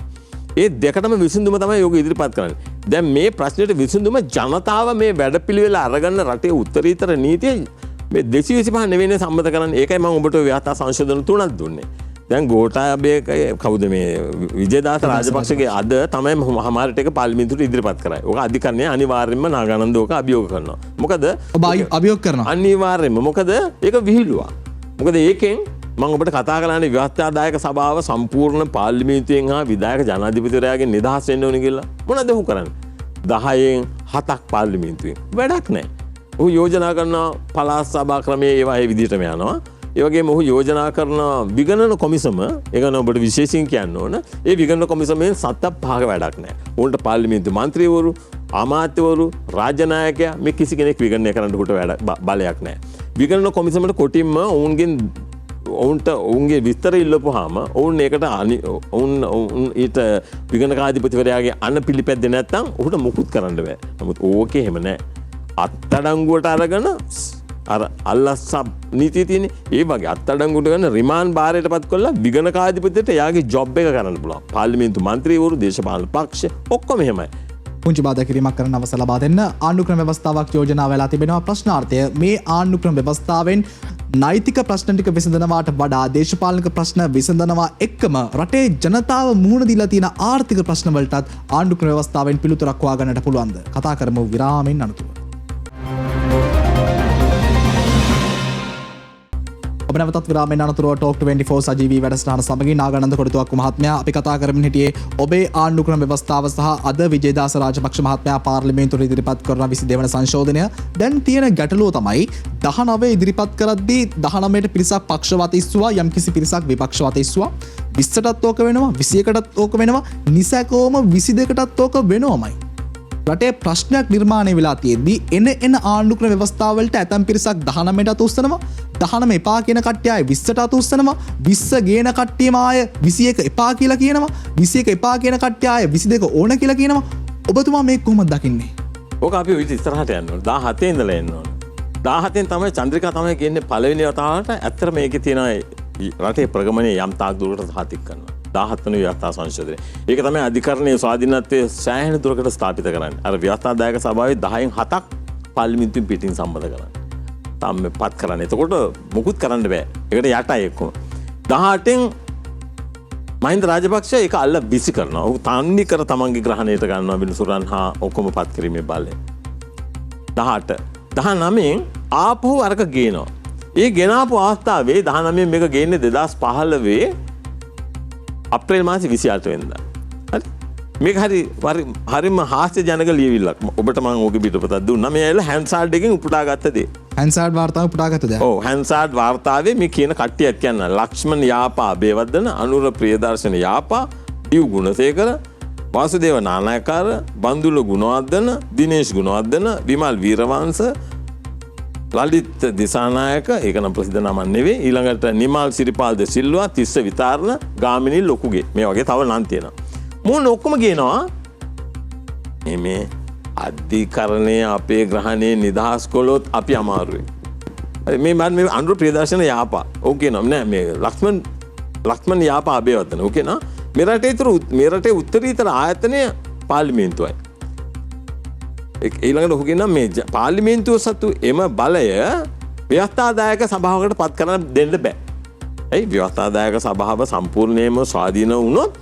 ඒ දෙකටම විසඳුම තමයි යෝග ඉදිරිපත් කරන්නේ. දැන් මේ ප්‍රශ්නෙට විසඳුම ජනතාව මේ වැඩපිළිවෙල අරගන්න රටේ උත්තරීතර නීතිය මේ 225 නෙවෙයි සම්මත කරන්නේ. ඒකයි මම ඔබට ව්‍යවස්ථා සංශෝධන 3ක් දුන්නේ. දැන් ගෝඨාභය කවුද මේ විජේදාස රාජපක්ෂගේ අද තමයි මහමාරට එක පාර්ලිමේන්තුවට ඉදිරිපත් කරයි. ඕක අධිකරණය අනිවාර්යයෙන්ම නාගානන්ද ඕක අභියෝග කරනවා. මොකද ඔබ අභියෝග කරනවා. අනිවාර්යයෙන්ම. මොකද ඒක විහිළුවක්. මොකද ඒකෙන් මම ඔබට කතා කරන්නේ ව්‍යවස්ථාදායක සභාව සම්පූර්ණ පාර්ලිමේන්තුවෙන් හා විධායක ජනාධිපතිවරයාගෙන් නිදහස් වෙන්න ඕනේ කියලා. මොනවද ඔහු කරන්නේ? 10න් 7ක් පාර්ලිමේන්තුවෙන්. වැඩක් නැහැ. ඔහු යෝජනා කරන පළාත් සභා ක්‍රමයේ ඒවා ඒ විදිහටම යනවා. ඒ වගේම ඔහු යෝජනා කරන විගණන කොමිසම ඒක නම් ඔබට විශේෂයෙන් කියන්න ඕන. ඒ විගණන කොමිසමෙන් 7ක් වැඩක් නැහැ. උන්ට පාර්ලිමේන්තු මන්ත්‍රීවරු, අමාත්‍යවරු, රාජ්‍ය ናයකයා මේ කිසි කෙනෙක් විගණනය කරන්න උට බලයක් නැහැ. විගණන කොමිසමට කොටින්ම ඔවුන්ගේ විස්තර ඉල්ලපුවාම ඔවුන් ඒකට ඔවුන් ඊට විගණකාධිපතිවරයාගේ අන්න පිළිපැද්දේ නැත්නම් ඔහුට මුකුත් කරන්න බෑ. නමුත් ඕකේ එහෙම නැහැ. අත්අඩංගුවට අරගෙන අර අල්ලස්සබ් නීතිය තියෙන්නේ. ඒ වගේ අත්අඩංගුවට ගන්න රිමාන්ඩ් බාරයටපත් කරලා විගණකාධිපතිට එයාගේ ජොබ් එක කරන්න පුළුවන්. පාර්ලිමේන්තු මන්ත්‍රීවරු, දේශපාලන පක්ෂ ඔක්කොම එහෙමයි. පුංචි බාධා කිරීමක් කරන්න අවසර ලබා දෙන්න ආණ්ඩුක්‍රම ව්‍යවස්ථාවක් යෝජනා වෙලා තිබෙනවා. ප්‍රශ්නාර්ථය මේ ආණ්ඩුක්‍රම ව්‍යවස්ථාවෙන් නෛතික ප්‍රශ්න ටික විසඳනවාට වඩා දේශපාලනික ප්‍රශ්න විසඳනවා එක්කම රටේ ජනතාව මුහුණ දීලා තියෙන ආර්ථික ප්‍රශ්න වලටත් ආණ්ඩුක්‍රම ව්‍යවස්ථාවෙන් පිළිතුරක් හොයාගන්නට පුළුවන්ද? කතා කරමු විරාමෙන් අනතුරුව. ඔබ නැවතත් විරාමෙන් අනතුරුව ටෝක් 24 සජීවී වැඩසටහන සමගින් නාගානන්ද කොටතුවක්කු මහත්මයා අපි කතා කරමින් හිටියේ ඔබේ ආණ්ඩුක්‍රම ව්‍යවස්ථාව සහ අද විජේදාස රාජපක්ෂ මහත්මයා පාර්ලිමේන්තුවට ඉදිරිපත් කරන 22 වන සංශෝධනය. දැන් තියෙන ගැටලුව තමයි 19 ඉදිරිපත් කරද්දී 19ට පිරිසක් පක්ෂවත ඉස්සුවා, යම්කිසි පිරිසක් විපක්ෂවත ඉස්සුවා. 20ටත් ඕක වෙනවා, 21ටත් ඕක වෙනවා, නිසැකෝම 22ටත් ඕක වෙනවමයි. රටේ ප්‍රශ්නයක් නිර්මාණය වෙලා තියෙද්දී එන ආණ්ඩුක්‍රම ව්‍යවස්ථාවලට ඇතම් පිරිසක් 19ට අත උස්සනවා, 19 එපා කියන කට්ටිය ආයේ 20ට අත උස්සනවා, 20 ගේන කට්ටියම ආයේ 21 එපා කියලා කියනවා, 21 එපා කියන කට්ටිය ආයේ 22 ඕන කියලා කියනවා. ඔබතුමා මේක කොහොමද දකින්නේ? ඕක අපි ඔය ඉස්සරහට යන්න ඕනේ. 17 ඉඳලා එන්න ඕනේ. 17න් තමයි චන්ද්‍රිකා තමයි කියන්නේ පළවෙනි වතාවට ඇත්තට මේකේ තියෙන රටේ ප්‍රගමනයේ යම් තාක් දුරකට සාතික කරනවා. 17 වෙනි ව්‍යවස්ථා සංශෝධනය. ඒක තමයි අධිකරණයේ ස්වාධීනත්වයේ සෑහෙන දුරකට ස්ථාපිත කරන්නේ. අර ව්‍යවස්ථාදායක සභාවේ 10න් 7ක් පාර්ලිමේන්තුවෙන් පිටින් සම්මත කරන්නේ. තාම පත් කරන්නේ. එතකොට මුකුත් කරන්න බෑ. ඒකට යටයි එක්කම. 18න් මහින්ද රාජපක්ෂ ඒක අල්ල බිසි කරනවා. ඔහු තන්නේ කර තමන්ගේ ග්‍රහණයට ගන්නවා බිනසුරන් හා ඔක්කොම පත් කිරීමේ බලය. 18 19න් ආපහු අරක ගේනවා. ඒ ගෙනාපු අවස්ථාවේ 19න් මේක ගේන්නේ 2015 අප්‍රේල් මාසේ 28 වෙනිදා. හරි. මේක හරිම හාස්‍ය ජනක ලියවිල්ලක්. ඔබට මම ඕකේ පිටපතක් දුන්නා. මේ ඇවිල්ලා හැන්සාල්ඩ් එකෙන් උපුටා ගත්ත දේ. හැන්සාඩ් වාර්තාව පුටාගත්තද? ඔව් හැන්සාඩ් වාර්තාවේ මේ කියන කට්ටියක් කියන්න ලක්ෂ්මන් යාපා බේවර්ධන, අනුර ප්‍රියදර්ශන යාපා, ඩිව් ගුණසේකර, වාසුදේව නානායකාර, බන්දුල ගුණවර්ධන, දිනේෂ් ගුණවර්ධන, විමල් වීරවංශ, ලලිත් දිසානායක, ඒක නම් ප්‍රසිද්ධ නමක් නෙවෙයි. ඊළඟට නිමල් සිරිපාල් ද සිල්වා, තිස්ස විතාරණ, ගාමිණී ලොකුගේ. මේ වගේ තව නම් තියෙනවා. මොන ඔක්කොම කියනවා මේ අධිකරණය අපේ ග්‍රහණයේ නිදහස් කළොත් අපි අමාරුයි. මේ මම අනුර ප්‍රියදර්ශන යාපා. ඔව් කියනවා නෑ මේ ලක්ෂ්මන් යාපා අබේවර්ධන. ඔව් කියනවා මේ රටේ උත්තරීතර ආයතනය පාර්ලිමේන්තුවයි. ඊළඟට ඔහු කියනවා මේ පාර්ලිමේන්තුව සතු එම බලය ව්‍යවස්ථාදායක සභාවකට පත් කරන්න දෙන්න බෑ. ඇයි ව්‍යවස්ථාදායක සභාව සම්පූර්ණයෙන්ම ස්වාධීන වුණොත්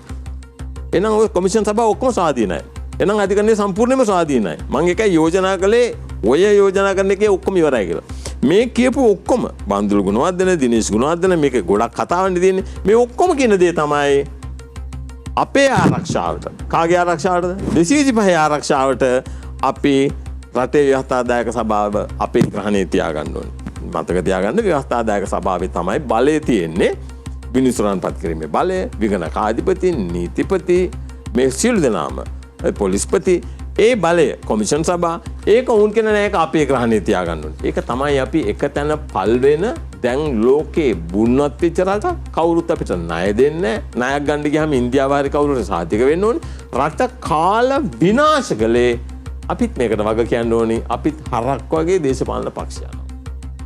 එහෙනම් ඔය කොමිෂන් සභාව ඔක්කොම ස්වාධීනයි. එහෙනම් අධිකරණය සම්පූර්ණයෙන්ම ස්වාධීනයි. මම එකයි යෝජනා කළේ ඔය යෝජනා කරන එකේ ඔක්කොම ඉවරයි කියලා. මේ කියපු ඔක්කොම බන්දුල ගුණවර්ධන, දිනේෂ් ගුණවර්ධන මේක ගොඩක් කතාවන්නේ තියෙන්නේ. මේ ඔක්කොම කියන දේ තමයි අපේ ආරක්ෂාවට. කාගේ ආරක්ෂාවටද? 225 ආරක්ෂාවට අපි රටේ ව්‍යවස්ථාදායක සභාව අපේ ග්‍රහණයේ තියාගන්න ඕනේ. මතක තියාගන්න ව්‍යවස්ථාදායක සභාවේ තමයි බලය තියෙන්නේ. විනිසුරන්පත් කිරීමේ බලය, විගණකාධිපති, නීතිපති මේ සියලු දෙනාම පොලිස්පති ඒ බලය කොමිෂන් සභා ඒක උන් කියන නෑ ඒක අපේ ග්‍රහණයේ තියාගන්න ඕනේ. ඒක තමයි අපි එක තැන පල් වෙන දැන් ලෝකේ බුන්නත් වෙච්ච රට කවුරුත් අපිට ණය දෙන්නේ නෑ. ණයක් ගන්න ගියාම ඉන්දියාව හරි කවුරුහරි සාතික වෙන්න ඕනේ. රට කාල විනාශ කළේ අපිත් මේකට වග කියන්න ඕනේ. අපිත් හරක් වගේ දේශපාලන පක්ෂයනවා.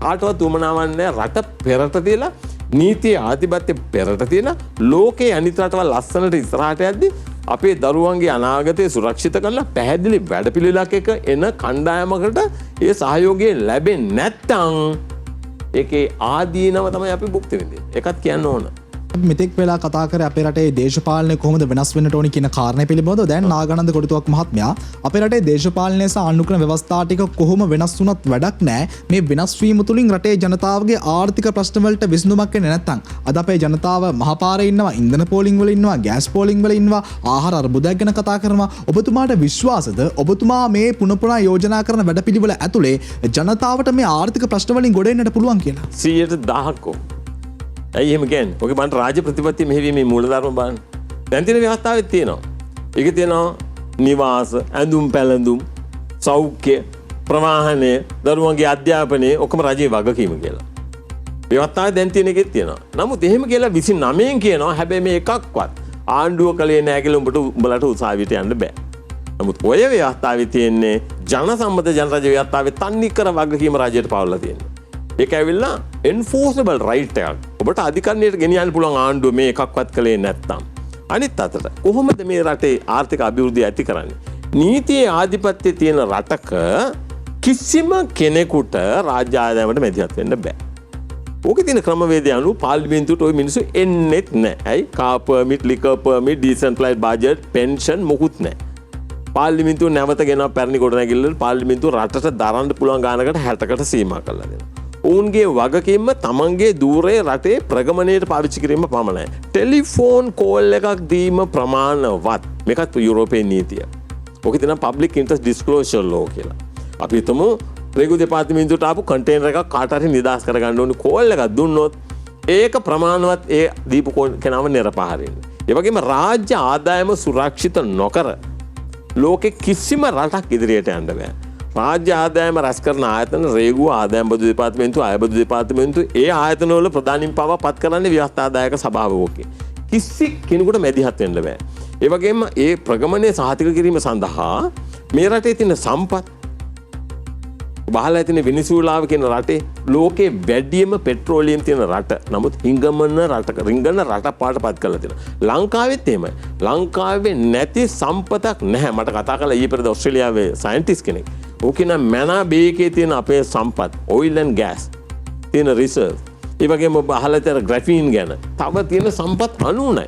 කාටවත් උමනාවක් නෑ රට පෙරට තියලා නීතිය ආධිපත්‍ය පෙරට තියලා ලෝකේ අනිත් රටවල් ලස්සනට ඉස්සරහට යද්දි අපේ දරුවන්ගේ අනාගතය සුරක්ෂිත කරලා පැහැදිලි වැඩපිළිවෙලක් එක එන කණ්ඩායමකට ඒ සහයෝගය ලැබෙන්නේ නැත්නම් ඒකේ ආදීනව තමයි අපි භුක්ති විඳින්නේ. ඒකත් කියන්න ඕන. මෙතෙක් වෙලා කතා කරේ අපේ රටේ දේශපාලනය කොහොමද වෙනස් වෙන්නට ඕනි කියන කාරණේ පිළිබඳව දැන් නාගානන්ද කොටුවක් මහත්මයා අපේ රටේ දේශපාලනය සහ අනුක්‍රම ව්‍යවස්ථා ටික කොහොම වෙනස් වුණත් වැඩක් නැහැ. මේ වෙනස් වීම තුලින් රටේ ජනතාවගේ ආර්ථික ප්‍රශ්න වලට විසඳුමක් එන්නේ නැත්නම් අද අපේ ජනතාව මහපාරේ ඉන්නවා, ඉන්ධන පෝලිං වල ඉන්නවා, ගෑස් පෝලිං වල ඉන්නවා, ආහාර අර්බුදයක් ගැන කතා කරනවා. ඔබතුමාට විශ්වාසද ඔබතුමා මේ පුනපුනා යෝජනා කරන වැඩපිළිවෙල ඇතුලේ ජනතාවට මේ ආර්ථික ප්‍රශ්න වලින් ගොඩ එන්නට පුළුවන් කියලා? 100%ක්. ඇයි එහෙම කියන්නේ? ඔගේ බලන්න රාජ්‍ය ප්‍රතිපත්ති මෙහෙවීමේ මූලධර්ම බලන්න. දැන් තියෙන ව්‍යවස්ථාවෙත් තියෙනවා. ඒකේ තියෙනවා නිවාස, ඇඳුම් පැළඳුම්, සෞඛ්‍ය, ප්‍රවාහනය, දරුවන්ගේ අධ්‍යාපනය ඔක්කොම රජයේ වගකීම කියලා. ව්‍යවස්ථාවේ දැන් තියෙන එකෙත් තියෙනවා. නමුත් එහෙම කියලා 29න් කියනවා හැබැයි මේ එකක්වත් ආණ්ඩුව කලේ නැහැ කියලා උඹලට උසාවියට යන්න බෑ. නමුත් ඔය ව්‍යවස්ථාවේ තියෙන්නේ ජන සම්මත ජනරජ ව්‍යවස්ථාවේ තන්නිකර වගකීම රජයට පවරලා තියෙනවා. ඒක ඇවිල්ලා enforceable right එකක්. ඔබට අධිකරණයට ගෙනියන්න පුළුවන් ආණ්ඩුව මේ එකක්වත් කළේ නැත්නම්. අනිත් අතට කොහොමද මේ රටේ ආර්ථික අභිවෘද්ධිය ඇති කරන්නේ? නීතියේ ආධිපත්‍යය තියෙන රටක කිසිම කෙනෙකුට රාජ්‍ය ආදායමකට මැදිහත් වෙන්න බෑ. ඕකේ තියෙන ක්‍රමවේදය අනුව පාර්ලිමේන්තුවට ওই මිනිස්සු එන්නෙත් නැහැ. ඇයි? Car permit, liquor permit, decentralised budget, pension මොකුත් නැහැ. පාර්ලිමේන්තුව නැවත ගෙනවා පැරණි ගොඩනැගිල්ල පාර්ලිමේන්තුව රටට දරන්න පුළුවන් ගානකට 60කට සීමා කරලා දෙනවා. ඔවුන්ගේ වගකීම තමන්ගේ දූරේ රටේ ප්‍රගමණයට පාවිච්චි කිරීම පමණයි. ටෙලිෆෝන් කෝල් එකක් දීම ප්‍රමාණවත්. මේකත් යුරෝපයේ නීතිය. ඔකේ තියෙන public interest disclosure law කියලා. අපි හිතමු රේගු දෙපාර්තමේන්තුවට ආපු කන්ටේනර් එකක් කාට හරි නිදාස් කරගන්න ඕනේ කෝල් එකක් දුන්නොත් ඒක ප්‍රමාණවත් ඒ දීපු කෙනාව නිරපහරින්න. ඒ වගේම රාජ්‍ය ආදායම සුරක්ෂිත නොකර ලෝකෙ කිසිම රටක් ඉදිරියට යන්න බෑ. රාජ්‍ය ආදායම රැස් කරන ආයතන රේගුව ආදායම් බදු දෙපාර්තමේන්තුව අය බදු දෙපාර්තමේන්තුව ඒ ආයතනවල ප්‍රධානීන් පවා පත් කරන්නේ ව්‍යවස්ථාදායක සභාවකෝකේ. කිසි කෙනෙකුට මැදිහත් වෙන්න බෑ. ඒ වගේම ඒ ප්‍රගමනය සහතික කිරීම සඳහා මේ රටේ තියෙන සම්පත් බහලා තියෙන වෙනිසුලාව කියන රටේ ලෝකේ වැඩිම පෙට්‍රෝලියම් තියෙන රට. නමුත් රිංගන රට පාටපත් කරලා තියෙනවා. ලංකාවෙත් එහෙමයි. ලංකාවේ නැති සම්පතක් නැහැ. මට කතා කළා ඊයේ පෙරේද ඕස්ට්‍රේලියාවේ සයන්ටිස්ට් කෙනෙක්. ඕකේ නම් මැනා බේකේ තියෙන අපේ සම්පත් oil and gas තියෙන රිසර්ව්. ඒ වගේම බහලා තියෙන ග්‍රැෆීන් ගැන තව තියෙන සම්පත් 99.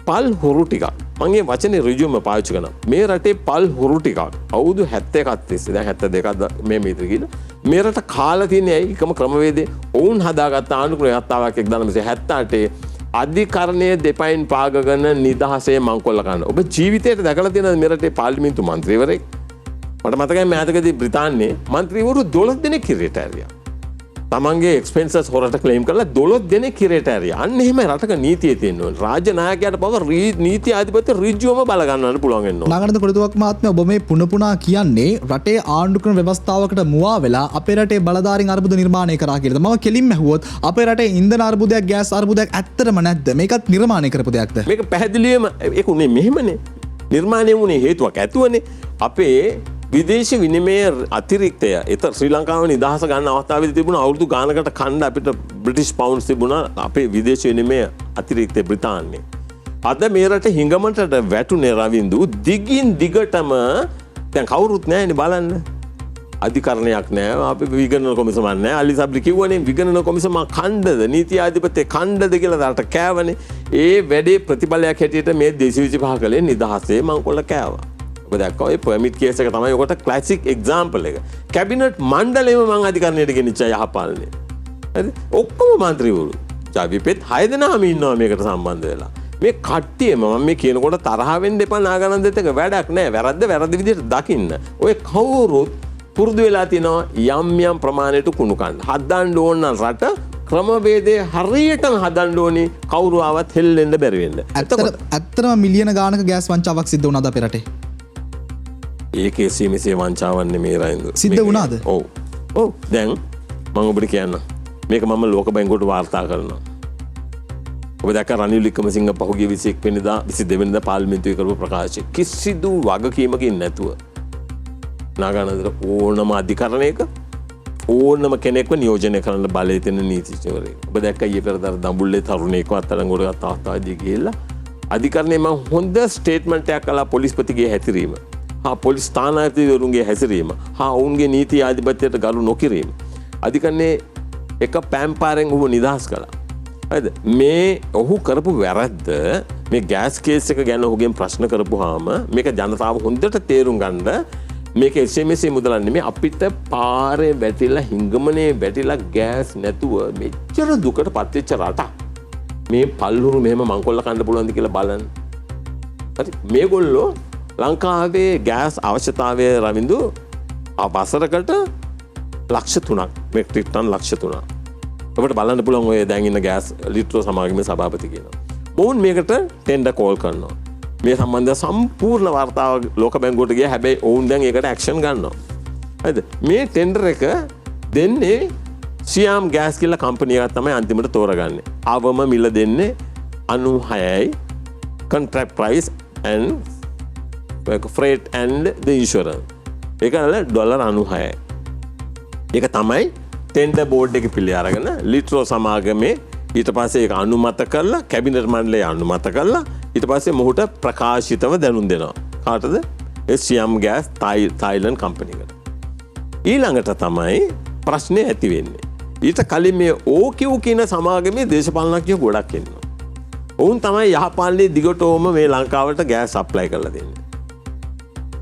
පල් හුරු ටිකක්. මම මේ වචනේ ඍජුවම පාවිච්චි කරනවා. මේ රටේ පල් හුරු ටිකක් අවුරුදු 71ක් තිස්සේ දැන් 72ක් මේ මේතර කියලා මේ රට කාලා තියෙන ඇයි එකම ක්‍රමවේදේ ඔවුන් හදාගත්ත ආණ්ඩුක්‍රම ව්‍යවස්ථාවක් 1978 අධිකරණයේ දෙපයින් පාගගෙන නිදහසේ මංකොල්ල කරන. ඔබ ජීවිතේට දැකලා තියෙන මේ රටේ පාර්ලිමේන්තු මන්ත්‍රීවරයෙක් මට මතකයි මෑතකදී බ්‍රිතාන්‍යයේ මන්ත්‍රීවරු 12 දෙනෙක් හිරියට ඇරියා. තමන්ගේ එක්ස්පෙන්සස් හොරට ක්ලේම් කරලා 12 දෙනෙක් කිරේට ඇරියා. අන්න එහෙම රටක නීතිය තියෙන්න ඕනේ. රාජ්‍ය නායකයාට පව නීති ආධිපත්‍ය ඍජුවම බල ගන්නන්න පුළුවන් වෙන්න ඕනේ. නාගරික කොළතුවක් මහත්මයා ඔබ මේ පුන පුනා කියන්නේ රටේ ආණ්ඩු ක්‍රම ව්‍යවස්ථාවකට මුවා වෙලා අපේ රටේ බලධාරීන් අර්බුද නිර්මාණය කරා කියලා. මම කෙලින්ම ඇහුවොත් අපේ රටේ ඉන්ධන අර්බුදයක් ගෑස් අර්බුදයක් ඇත්තටම නැද්ද? මේකත් නිර්මාණය කරපු දෙයක්ද? මේක පැහැදිලිවම ඒක උනේ මෙහෙමනේ. නිර්මාණය වුණේ හේතුවක් ඇතුවනේ. අපේ විදේශ විනිමය අතිරික්තය එත ශ්‍රී ලංකාව නිදහස ගන්න අවස්ථාවේදී තිබුණ අවුරුදු ගානකට කණ්ඩ අපිට බ්‍රිටිෂ් පවුන්ඩ්ස් තිබුණා අපේ විදේශ විනිමය අතිරික්තය බ්‍රිතාන්‍යයේ. අද මේ රට හිඟමටට වැටුනේ රවින්දු දිගින් දිගටම දැන් කවුරුත් නැහැනේ බලන්න. අධිකරණයක් නැහැ. අපි විගණන කොමිසමක් නැහැ. අලි සබ්රි කිව්වනේ විගණන කොමිසම ඛණ්ඩද නීති ආධිපත්‍ය ඛණ්ඩද කියලා රට කෑවනේ. ඒ වැඩේ ප්‍රතිඵලයක් හැටියට මේ 225 කලේ නිදහසේ මංකොල්ල කෑවා. ඔබ දැක්කා ඔය පර්මිට් කේස් එක තමයි ඔකට ක්ලාසික් එක්සැම්පල් එක. කැබිනට් මණ්ඩලෙම මං අධිකරණයට ගෙනිච්ච යහපාලනේ. හරි? ඔක්කොම മന്ത്രിවරු. ජාවිපෙත් 6 දෙනාම ඉන්නවා මේකට සම්බන්ධ වෙලා. මේ කට්ටියම මම මේ කියනකොට තරහ වෙන්න එපා නාගානන්දෙත් එක වැඩක් නැහැ. වැරද්ද වැරදි විදිහට දකින්න. ඔය කවුරුත් පුරුදු වෙලා තිනවා යම් යම් ප්‍රමාණයට කුණු කන්න. හදන්න ඕන නම් රට ක්‍රමවේදයේ හරියටම හදන්න ඕනි කවුරු ආවත් හෙල්ලෙන්න බැරි වෙන්න. ඇත්තටම මිලියන ගානක ගෑස් වංචාවක් සිද්ධ වුණාද අපේ රටේ? ඒකේ සීමිසේ වංචාවක් නෙමේ රයින්දු. සිද්ධ වුණාද? ඔව්. ඔව්. දැන් මම ඔබට කියන්න. මේක මම ලෝක බැංකුවට වාර්තා කරනවා. ඔබ දැක්ක රනිල් වික්‍රමසිංහ පහුගිය 21 වෙනිදා 22 වෙනිදා පාර්ලිමේන්තුවේ කරපු ප්‍රකාශය කිසිදු වගකීමකින් නැතුව නාගානන්දට ඕනම අධිකරණයක ඕනම කෙනෙක්ව නියෝජනය කරන්න බලය තියෙන නීතිඥවරයෙක්. ඔබ දැක්ක ඊයේ පෙරදා දඹුල්ලේ තරුණයෙක්ව අත්අඩංගුවට ගත්ත අවස්ථාවේදී ගිහිල්ලා අධිකරණයේ මම හොඳ ස්ටේට්මන්ට් එකක් කළා පොලිස්පතිගේ හැසිරීම. පොලිස් ස්ථානාධිපතිවරුන්ගේ හැසිරීම. ඔවුන්ගේ නීති ආධිපත්‍යයට ගරු නොකිරීම. අධිකරණයේ එක පැම්පාරෙන් ඔහු නිදහස් කළා. හරිද? මේ ඔහු කරපු වැරද්ද මේ ගෑස් කේස් එක ගැන ඔහුගෙන් ප්‍රශ්න කරපුවාම මේක ජනතාව හොඳට තේරුම් ගන්න මේක එසේමසේ මුදලක් නෙමෙයි අපිට පාරේ වැටිලා හිඟමනේ වැටිලා ගෑස් නැතුව මෙච්චර දුකට පත්වෙච්ච රටක් මේ පල්ලුරු මෙහෙම මංකොල්ල කන්න පුළුවන්ද කියලා බලන්න. හරි මේගොල්ලෝ ලංකාවේ ගෑස් අවශ්‍යතාවය රවින්දු වසරකට ලක්ෂ 3ක් මෙට්‍රික් ටන් ලක්ෂ 3ක්. ඔබට බලන්න පුළුවන් ඔය දැන් ඉන්න ගෑස් ලිට්‍රෝ සමාගමේ සභාපති කියනවා. මොවුන් මේකට ටෙන්ඩර් කෝල් කරනවා. මේ සම්බන්ධ සම්පූර්ණ වාර්තාව ලෝක බැංකුවට ගියා. හැබැයි ඔවුන් දැන් ඒකට ඇක්ෂන් ගන්නවා. හරිද? මේ ටෙන්ඩර් එක දෙන්නේ සියාම් ගෑස් කියලා කම්පැනි එකක් තමයි අන්තිමට තෝරගන්නේ. අවම මිල දෙන්නේ 96යි contract price and freight and the insurance. ඒක නල ඩොලර් 96යි. ඒක තමයි ටෙන්ඩර් බෝඩ් එක පිළි අරගෙන ලිට්‍රෝ සමාගමේ ඊට පස්සේ ඒක අනුමත කරලා කැබිනට් මණ්ඩලය අනුමත කරලා ඊට පස්සේ මොහුට ප්‍රකාශිතව දැනුම් දෙනවා. කාටද? සියම් ගෑස් තායිලන්ඩ් කම්පැනි එකට. ඊළඟට තමයි ප්‍රශ්නේ ඇති වෙන්නේ. ඊට කලින් මේ OQ කියන සමාගමේ දේශපාලනඥයෝ ගොඩක් ඉන්නවා. ඔවුන් තමයි යහපාලනේ දිගටම මේ ලංකාවට ගෑස් සප්ලයි කරලා දෙන්නේ.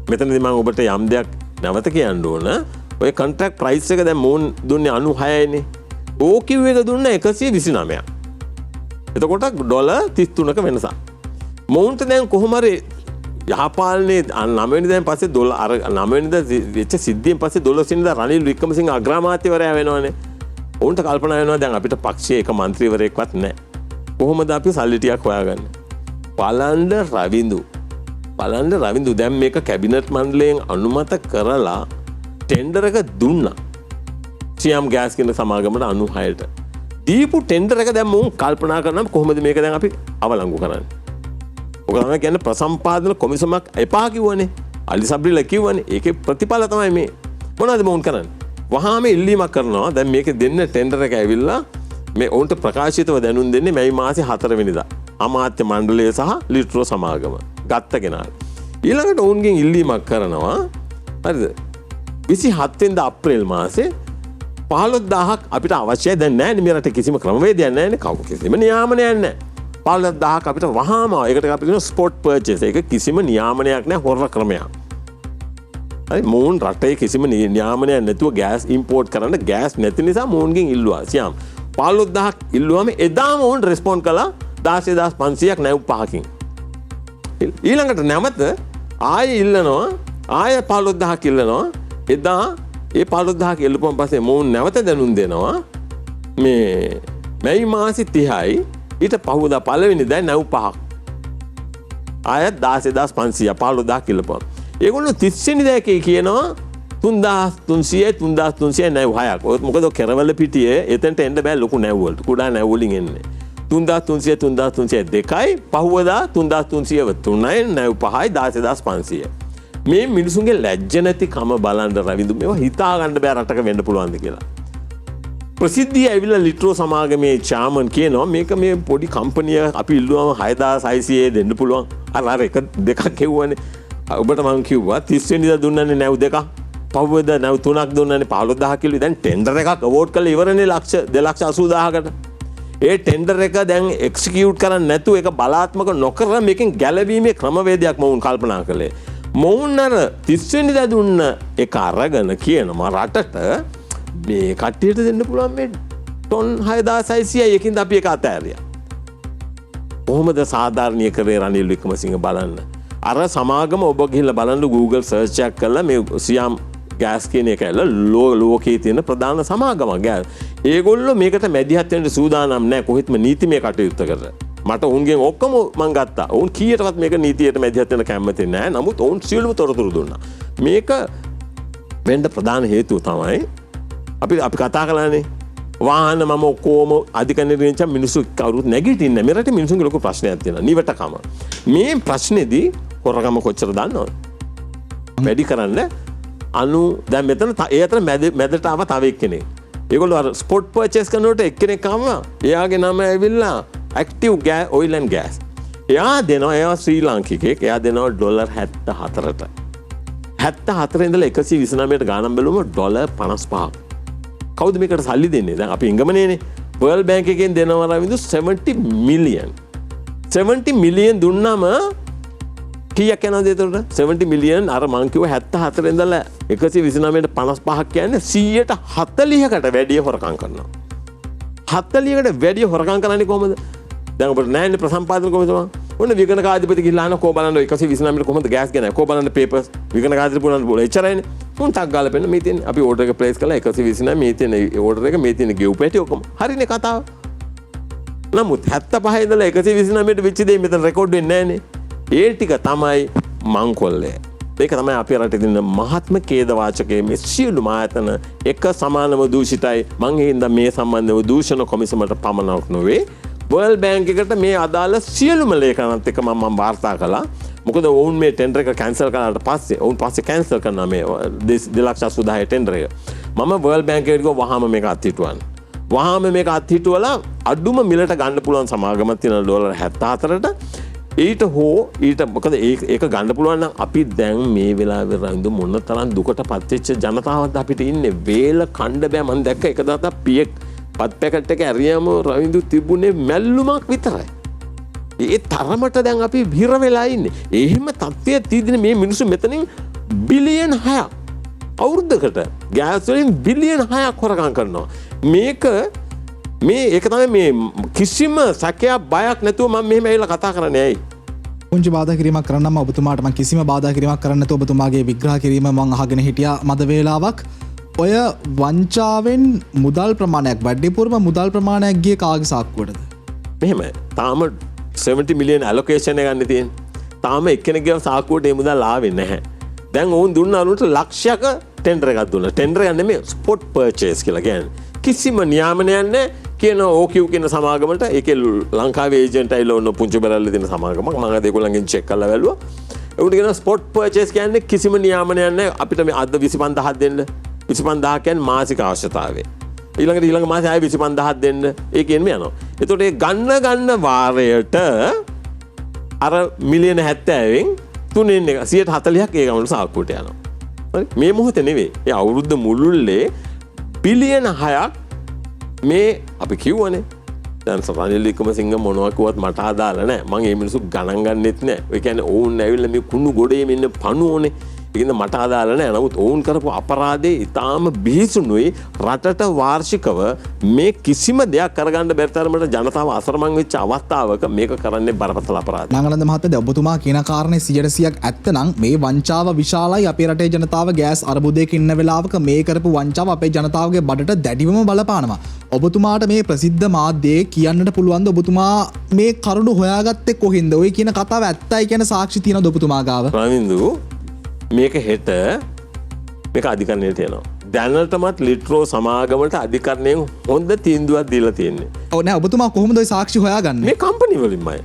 මෙතනදී මම ඔබට යම් දෙයක් නැවත කියන්න ඕන. ඔය කොන්ට්‍රැක්ට් ප්‍රයිස් එක දැන් මොන් දුන්නේ 96යිනේ. OQ එක දුන්න 129ක්. එතකොට ඩොලර් 33ක වෙනසක්. මොවුන්ට දැන් කොහොම හරි යහපාලනේ 9 වෙනිදාන් පස්සේ ඩොලර් අර 9 වෙනිදා වෙච්ච සිද්ධියෙන් පස්සේ 12 වෙනිදා රනිල් වික්‍රමසිංහ අග්‍රාමාත්‍යවරයා වෙනවනේ. ඔවුන්ට කල්පනා වෙනවා දැන් අපිට පක්ෂයේ එක മന്ത്രിවරයෙක්වත් නැහැ. කොහොමද අපි සල්ලි ටිකක් හොයාගන්නේ? බලන්න රවින්දු දැන් මේක කැබිනට් මණ්ඩලයෙන් අනුමත කරලා ටෙන්ඩර් එක දුන්නා. සියම් ගෑස් කියන සමාගමට 96ට. දීපු ටෙන්ඩර් එක දැන් මොන් කල්පනා කරනවා කොහොමද මේක දැන් අපි අවලංගු කරන්නේ? ඔක තමයි කියන්නේ ප්‍රසම්පාදන කොමිසමක් එපා කිව්වනේ. අලි සබ්රිලා කිව්වනේ. ඒකේ ප්‍රතිඵල තමයි මේ. මොනවද මොන් කරන්නේ? වහාම ඉල්ලීමක් කරනවා. දැන් මේක දෙන්න ටෙන්ඩර් එක ඇවිල්ලා මේ ඔවුන්ට ප්‍රකාශිතව දැනුම් දෙන්නේ මැයි මාසේ 4 වෙනිදා. අමාත්‍ය මණ්ඩලය සහ ලිට්‍රෝ සමාගම ගත්ත කෙනා. ඊළඟට ඔවුන්ගෙන් ඉල්ලීමක් කරනවා. හරිද? 27 වෙනිදා අප්‍රේල් මාසේ 15000ක් අපිට අවශ්‍යයි. දැන් නැහැ නේ මේ රටේ කිසිම ක්‍රමවේදයක් නැහැ නේ. කවුරු කිසිම නියාමනයක් නැහැ. 15000ක් අපිට වහාම ඒකට අපි කියන ස්පොට් පර්චේස්. ඒක කිසිම නියාමනයක් නැහැ, හොර ක්‍රමයක්. හරි මොවුන් රටේ කිසිම නියාමනයක් නැතුව ගෑස් ඉම්පෝර්ට් කරන්න ගෑස් නැති නිසා මොවුන්ගෙන් ඉල්ලුවා. සියම් 15000ක් ඉල්ලුවාම එදාම ඔවුන් රෙස්පොන්ඩ් කළා 16500ක් නැව් පහකින්. ඊළඟට නැවත ආයෙ ඉල්ලනවා ආයෙ 15000ක් ඉල්ලනවා. එදා ඒ 15000 එල්ලපුවන් පස්සේ මොවුන් නැවත දැනුම් දෙනවා මේ මැයි මාසෙ 30යි ඊට පහුවදා පළවෙනිදා නැව් 5ක් ආයත් 16500 15000 කිලපුවන්. ඒගොල්ලෝ 30 වෙනිදා කියනවා 3300 නැව් 6ක්. ඔය මොකද කෙරවල පිටියේ එතනට එන්න බෑ ලොකු නැව් වලට. කුඩා නැව් වලින් එන්නේ. 3302යි පහුවදා 3303යි නැව් 5යි 16500. මේ මිනිසුන්ගේ ලැජ්ජ නැති කම බලන්න රවිදු මේවා හිතා ගන්න බෑ රටක වෙන්න පුළුවන්ද කියලා. ප්‍රසිද්ධිය ඇවිල්ලා ලිට්‍රෝ සමාගමේ චාමන් කියනවා මේක මේ පොඩි කම්පනිය අපි ඉල්ලුවම 6600 දෙන්න පුළුවන්. අර එක දෙකක් කිව්වනේ. ඔබට මම කිව්වා 30 වෙනිදා දුන්නනේ නැව් දෙකක්. පහුවදා නැව් 3ක් දුන්නනේ 15000 කිලෝ. දැන් ටෙන්ඩර් එකක් අවෝඩ් කරලා ඉවරනේ 2,80,000කට. ඒ ටෙන්ඩර් එක දැන් එක්සිකියුට් කරන්න නැතුව ඒක බලාත්මක නොකර මේකෙන් ගැලවීමේ ක්‍රමවේදයක් මොවුන් කල්පනා කළේ. මොවුන් අර 30 වෙනිදා දුන්න එක අරගෙන කියනවා රටට මේ කට්ටියට දෙන්න පුළුවන් මේ ටොන් 6600යි එකින්ද අපි ඒක අතෑරියා. කොහොමද සාධාරණීය කරේ රනිල් වික්‍රමසිංහ බලන්න. අර සමාගම ඔබ ගිහිල්ලා බලන්න Google search එකක් කරලා මේ සියම් ගෑස් කියන එක ඇවිල්ලා ලෝකයේ තියෙන ප්‍රධාන සමාගමක් ගෑස්. ඒගොල්ලෝ මේකට මැදිහත් වෙන්න සූදානම් නැහැ කොහෙත්ම නීතිමය කටයුත්ත කරලා. මට ඔවුන්ගෙන් ඔක්කොම මං ගත්තා. ඔවුන් කීයටවත් මේක නීතියට මැදිහත් වෙන්න කැමති නැහැ. නමුත් ඔවුන් සියලුම තොරතුරු දුන්නා. මේක වෙන්න ප්‍රධාන හේතුව තමයි අපි කතා කළානේ. වාහන මම ඔක්කොම අධික නිර්ණයච මිනිස්සු කවුරුත් නැගිටින්නේ නැහැ. මේ රටේ මිනිසුන්ගේ ලොකු ප්‍රශ්නයක් තියෙනවා. නිවටකම. මේ ප්‍රශ්නේදී හොරගම කොච්චර දන්නවද? වැඩි කරන්න දැන් මෙතන ඒ අතර මැදට ආව තව එක්කෙනෙක්. ඒගොල්ලෝ අර ස්පොට් පර්චේස් කරනකොට එක්කෙනෙක් ආවා. එයාගේ නම ඇවිල්ලා ඇක්ටිව් ඔයිල් ඇන්ඩ් ගෑස්. එයා ශ්‍රී ලාංකිකයෙක්. එයා දෙනවා ඩොලර් 74ට. 74 ඉඳලා 129ට ගාණක් බැලුවම ඩොලර් 55ක්. කවුද මේකට සල්ලි දෙන්නේ? දැන් අපි ඉංගමනේනේ. වර්ල්ඩ් බැංක් එකෙන් දෙනවා රවිදු 70 මිලියන්. 70 මිලියන් දුන්නාම කීයක් යනවද එතකොට? 70 මිලියන් අර මං කිව්ව 74 ඉඳලා 129ට 55ක් කියන්නේ 140කට වැඩිය හොරකම් කරනවා. 40කට වැඩිය හොරකම් කරන්නේ කොහොමද? දැන් ඔබට නෑනේ ප්‍රසම්පාදන කොහොමද? ඔන්න විගණකාධිපති ගිහලා අහන කෝ බලන්න 129ට කොහොමද ගෑස් ගන්නේ? කෝ බලන්න පේපර්ස් විගණකාධිපති පුරන්න බෝල එච්චරයිනේ. උන් ටක් ගාලා පෙන්න මේ තියෙන අපි ඕඩර් එක ප්ලේස් කළා 129 මේ තියෙන ඕඩර් එක මේ තියෙන ගෙව් පැටි ඔක්කොම. හරිනේ කතාව. නමුත් 75 ඉඳලා 129ට වෙච්ච දේ මෙතන රෙකෝඩ් වෙන්නේ නෑනේ. ඒ ටික තමයි මංකොල්ලේ. ඒක තමයි අපේ රටේ තියෙන මහත්ම ඛේදවාචකයේ මේ සියලුම ආයතන එක සමානව දූෂිතයි. මං හින්දා මේ සම්බන්ධව දූෂණ කොමිසමට පමණක් නොවේ වර්ල්ඩ් බැංක් එකට මේ අදාළ සියලුම ලේඛනත් එක්ක මම වාර්තා කළා. මොකද ඔවුන් මේ ටෙන්ඩර් එක කැන්සල් කරාට පස්සේ ඔවුන් පස්සේ කැන්සල් කරනවා මේ 2,80,000 ටෙන්ඩර් එක. මම වර්ල්ඩ් බැංක් එකට ගිහුවා වහාම මේක අත්හිටුවන්න. වහාම මේක අත්හිටුවලා අඩුම මිලට ගන්න පුළුවන් සමාගමක් තියෙන ඩොලර් 74ට ඊට මොකද ඒක ගන්න පුළුවන් නම් අපි දැන් මේ වෙලාවේ රඳු මොන තරම් දුකට පත්වෙච්ච ජනතාවක්ද අපිට ඉන්නේ. වේල කණ්ඩ බෑ. මම දැක්ක එක දවසක් පියෙක් පත් පැකට් එක ඇරියම රවින්දු තිබුණේ මැල්ලුමක් විතරයි. ඒ තරමට දැන් අපි විහිර වෙලා ඉන්නේ. එහෙම තත්ත්වය තියෙන මේ මිනිස්සු මෙතනින් බිලියන් 6ක් අවුරුද්දකට ගෑස් වලින් බිලියන් 6ක් හොරකම් කරනවා. ඒක තමයි මේ කිසිම සැකයක් බයක් නැතුව මම මෙහෙම ඇවිල්ලා කතා කරන්නේ ඇයි? පුංචි බාධා කිරීමක් කරන්නම ඔබතුමාට මම කිසිම බාධා කිරීමක් කරන්න නැතුව ඔබතුමාගේ විග්‍රහ කිරීම මම අහගෙන හිටියා මද වේලාවක්. ඔය වංචාවෙන් මුදල් ප්‍රමාණයක් වැඩිපුරම මුදල් ප්‍රමාණයක් ගිය කාගේ සාක්කුවටද? මෙහෙමයි. තාම 70 මිලියන් ඇලොකේෂන් එක ගන්න තියෙන. තාම එක්කෙනෙක්ගේ සාක්කුවට ඒ මුදල් ආවේ නැහැ. දැන් ඔවුන් දුන්න අනුන්ට ලක්ෂයක ටෙන්ඩර් එකක් දුන්නා. ටෙන්ඩර් එක නෙමෙයි ස්පොට් පර්චේස් කියලා කියන්නේ. කිසිම නියාමනයක් නැහැ. කියන OQ කියන සමාගමට ඒකේ ලංකාවේ ඒජන්ට් අයලා ඔන්න පුංචි බරල්ලේ තියෙන සමාගමක් මම අද ඒගොල්ලන්ගෙන් චෙක් කරලා බැලුවා. ඒකට කියන ස්පොට් පර්චේස් කියන්නේ කිසිම නියාමනයක් නැහැ. අපිට මේ අද 25000ක් දෙන්න. 25000 කියන්නේ මාසික අවශ්‍යතාවය. ඊළඟ මාසේ ආයෙ 25000ක් දෙන්න. ඒ කියන්නේ යනවා. එතකොට ඒ ගන්න වාරයට අර මිලියන 70න් 140ක් ඒ ගමන සාක්කුවට යනවා. හරි? මේ මොහොතේ නෙවෙයි. ඒ අවුරුද්ද මුළුල්ලේ බිලියන 6ක් මේ අපි කිව්වනේ. දැන් රනිල් වික්‍රමසිංහ මොනවා කිව්වත් මට අදාළ නැහැ. මම මේ මිනිස්සු ගණන් ගන්නෙත් නැහැ. ඒ කියන්නේ ඕන් ඇවිල්ලා මේ කුණු ගොඩේ මෙන්න පණුවනේ. ඒකද මට අදාළ නැහැ. නමුත් ඔවුන් කරපු අපරාධේ ඊටාම බිහිසුණුයි. රටට වාර්ෂිකව මේ කිසිම දෙයක් කරගන්න බැරි තරමට ජනතාව අසරමං වෙච්ච අවස්ථාවක මේක කරන්නේ බරපතල අපරාධයක්. නාගනන්ද මහත්තයා ඔබතුමා කියන කාරණේ 100%ක් ඇත්ත නම් මේ වංචාව විශාලයි. අපේ රටේ ජනතාව ගෑස් අර්බුදයක ඉන්න වෙලාවක මේ කරපු වංචාව අපේ ජනතාවගේ බඩට දැඩිවම බලපානවා. ඔබතුමාට මේ ප්‍රසිද්ධ මාධ්‍යයේ කියන්නට පුළුවන් ද ඔබතුමා මේ කරුණු හොයාගත්තේ කොහින්ද? ඔය කියන කතාව ඇත්තයි කියන සාක්ෂි තියෙනවද ඔබතුමා ගාව? රවින්දු මේක හෙට මේක අධිකරණයට යනවා. දැනටමත් ලිට්‍රෝ සමාගමට අධිකරණයෙන් හොඳ තීන්දුවක් දීලා තියෙන්නේ. ඔව් නෑ ඔබතුමා කොහොමද ওই සාක්ෂි හොයාගන්නේ? මේ කම්පැනි වලින්මයි.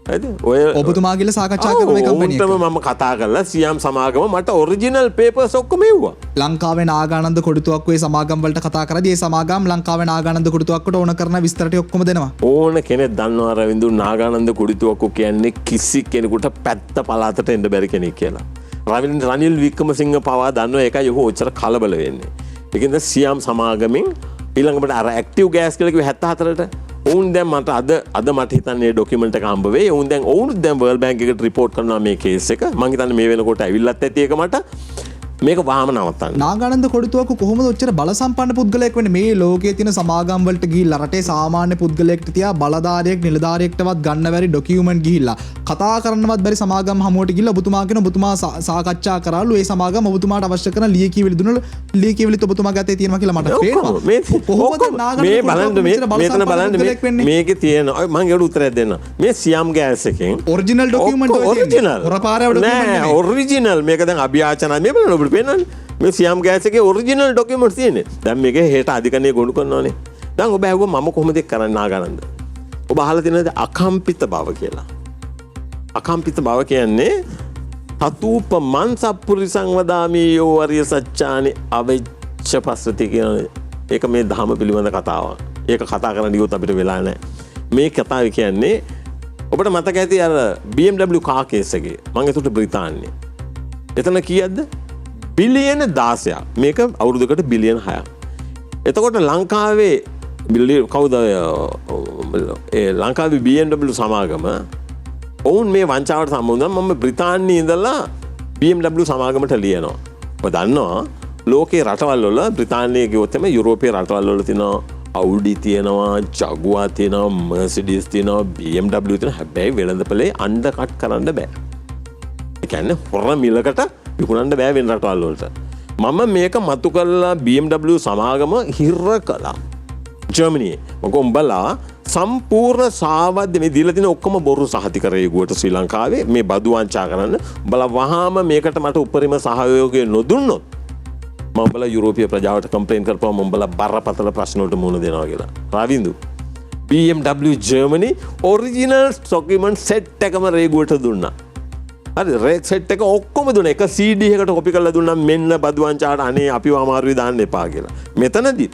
හරිද? ඔය ඔබතුමා ගිහලා සාකච්ඡා කරන මේ කම්පැනි එක. මම කතා කරලා සියම් සමාගම මට ඔරිජිනල් පේපර්ස් ඔක්කොම එව්වා. ලංකාවේ නාගානන්ද කොඩිතුවක්කුවේ සමාගම් වලට කතා කරද්දී ඒ සමාගම් ලංකාවේ නාගානන්ද කොඩිතුවක්කුවට ඕන කරන විස්තර ටික ඔක්කොම දෙනවා. ඕන කෙනෙක් දන්නවා රවින්දු නාගානන්ද කොඩිතුවක්කු කියන්නේ කිසි කෙනෙකුට පැත්ත පළාතට එන්න බැරි කෙනෙක් කියලා. රනිල් වික්‍රමසිංහ පවා දන්නවා ඒකයි ඔහු ඔච්චර කලබල වෙන්නේ. ඒකෙන්ද සියම් සමාගමෙන් ඊළඟට අර ඇක්ටිව් ගෑස් කියලා කිව්ව 74ට ඔවුන් දැන් මට අද මට හිතන්නේ ඩොකියුමන්ට් එක හම්බ වෙයි. ඔවුන් දැන් වර්ල්ඩ් බැංක් එකට රිපෝට් කරනවා මේ කේස් එක. මං හිතන්නේ මේ වෙනකොට ඇවිල්ලත් ඇති ඒක මට මේක වහම නවත්තන්න. නාගානන්ද කොඩිතුවක්කු කොහොමද ඔච්චර බල සම්පන්න පුද්ගලයෙක් වෙන්නේ? මේ ලෝකයේ තියෙන සමාගම් වලට ගිහිල්ලා රටේ සාමාන්‍ය පුද්ගලයෙක්ට තියා බලධාරියෙක් නිලධාරියෙක්ටවත් ගන්න බැරි ඩොකියුමන්ට් ගිහිල්ලා කතා කරන්නවත් බැරි සමාගම් හමුවට ගිහිල්ලා ඔබතුමා කියන ඔබතුමා සාකච්ඡා කරාලු ඒ සමාගම ඔබතුමාට අවශ්‍ය කරන ලියකියවිලි දුන්නලු ලියකියවිලිත් ඔබතුමා ගතේ තියෙනවා කියලා මට පේනවා. කොහොමද නාගානන්ද මෙතන බලන්න මේකේ තියෙන මම ඒකට උත්තරයක් දෙන්න. මේ සියම් ගෑස් එකෙන් ඔරිජිනල් ඩොකියුමන්ට් ඔරිජිනල් හොරපාරේ ඩොකියුමන්ට් නෑ ඔරිජිනල් මේක දැන් අභියාචනා මේ බලන්න ඔබට පේනවනේ. මේ සියම් ගෑස් එකේ ඔරිජිනල් ඩොකියුමන්ට්ස් තියෙන්නේ. දැන් මේක හෙට අධිකරණයේ ගොනු කරනවානේ. දැන් ඔබ ඇහුවා මම කොහොමද ඒක කරන්නේ නාගානන්ද? ඔබ අහලා තියෙනවද අකම්පිත බව කියලා? අකම්පිත බව කියන්නේ තතූප මන්සප්පුරිසං වදාමි යෝ වරිය සච්චානි අවෙච්ච පස්සති කියන ඒක මේ ධර්ම පිළිබඳ කතාවක්. ඒක කතා කරන්න ගියොත් අපිට වෙලා නැහැ. මේ කතාව කියන්නේ ඔබට මතක ඇති අර BMW කාර් කේස් එකේ මම ඒකට බ්‍රිතාන්‍යයේ. එතන කීයක්ද? බිලියන 16ක්. මේක අවුරුදුකට බිලියන 6ක්. එතකොට ලංකාවේ කවුද ඒ ලංකාවේ BMW සමාගම ඔවුන් මේ වංචාවට සම්බන්ධව මම බ්‍රිතාන්‍යයේ ඉඳලා BMW සමාගමට ලියනවා. ඔබ දන්නවා ලෝකේ රටවල් වල බ්‍රිතාන්‍යයේ ගියොත් එමේ යුරෝපීය රටවල් වල තියෙනවා Audi තියෙනවා, Jaguar තියෙනවා, Mercedes තියෙනවා, BMW තියෙනවා. හැබැයි වෙළඳපොලේ අන්ඩර්කට් කරන්න බෑ. ඒ කියන්නේ හොර මිලකට විකුණන්න බෑ වෙන රටවල් වලට. මම මේක මතු කරලා BMW සමාගම හිර කළා. ජර්මනියේ. මොකද උඹලා සම්පූර්ණ සාවද්‍ය මේ දීලා තියෙන ඔක්කොම බොරු සහතික රේගුවට ශ්‍රී ලංකාවේ මේ බදු වංචා කරන්න උඹලා වහාම මේකට මට උපරිම සහයෝගය නොදුන්නොත් මම උඹලා යුරෝපීය ප්‍රජාවට කම්ප්ලේන් කරපුවම උඹලා බරපතල ප්‍රශ්න වලට මුහුණ දෙනවා කියලා. Ravindu BMW Germany original document set එකම රේගුවට දුන්නා. හරි රේක් සෙට් එක ඔක්කොම දුන්නා. එක CD එකකට කොපි කරලා දුන්නා මෙන්න බදු වංචාට අනේ අපිව අමාරුයි දාන්න එපා කියලා. මෙතනදිත්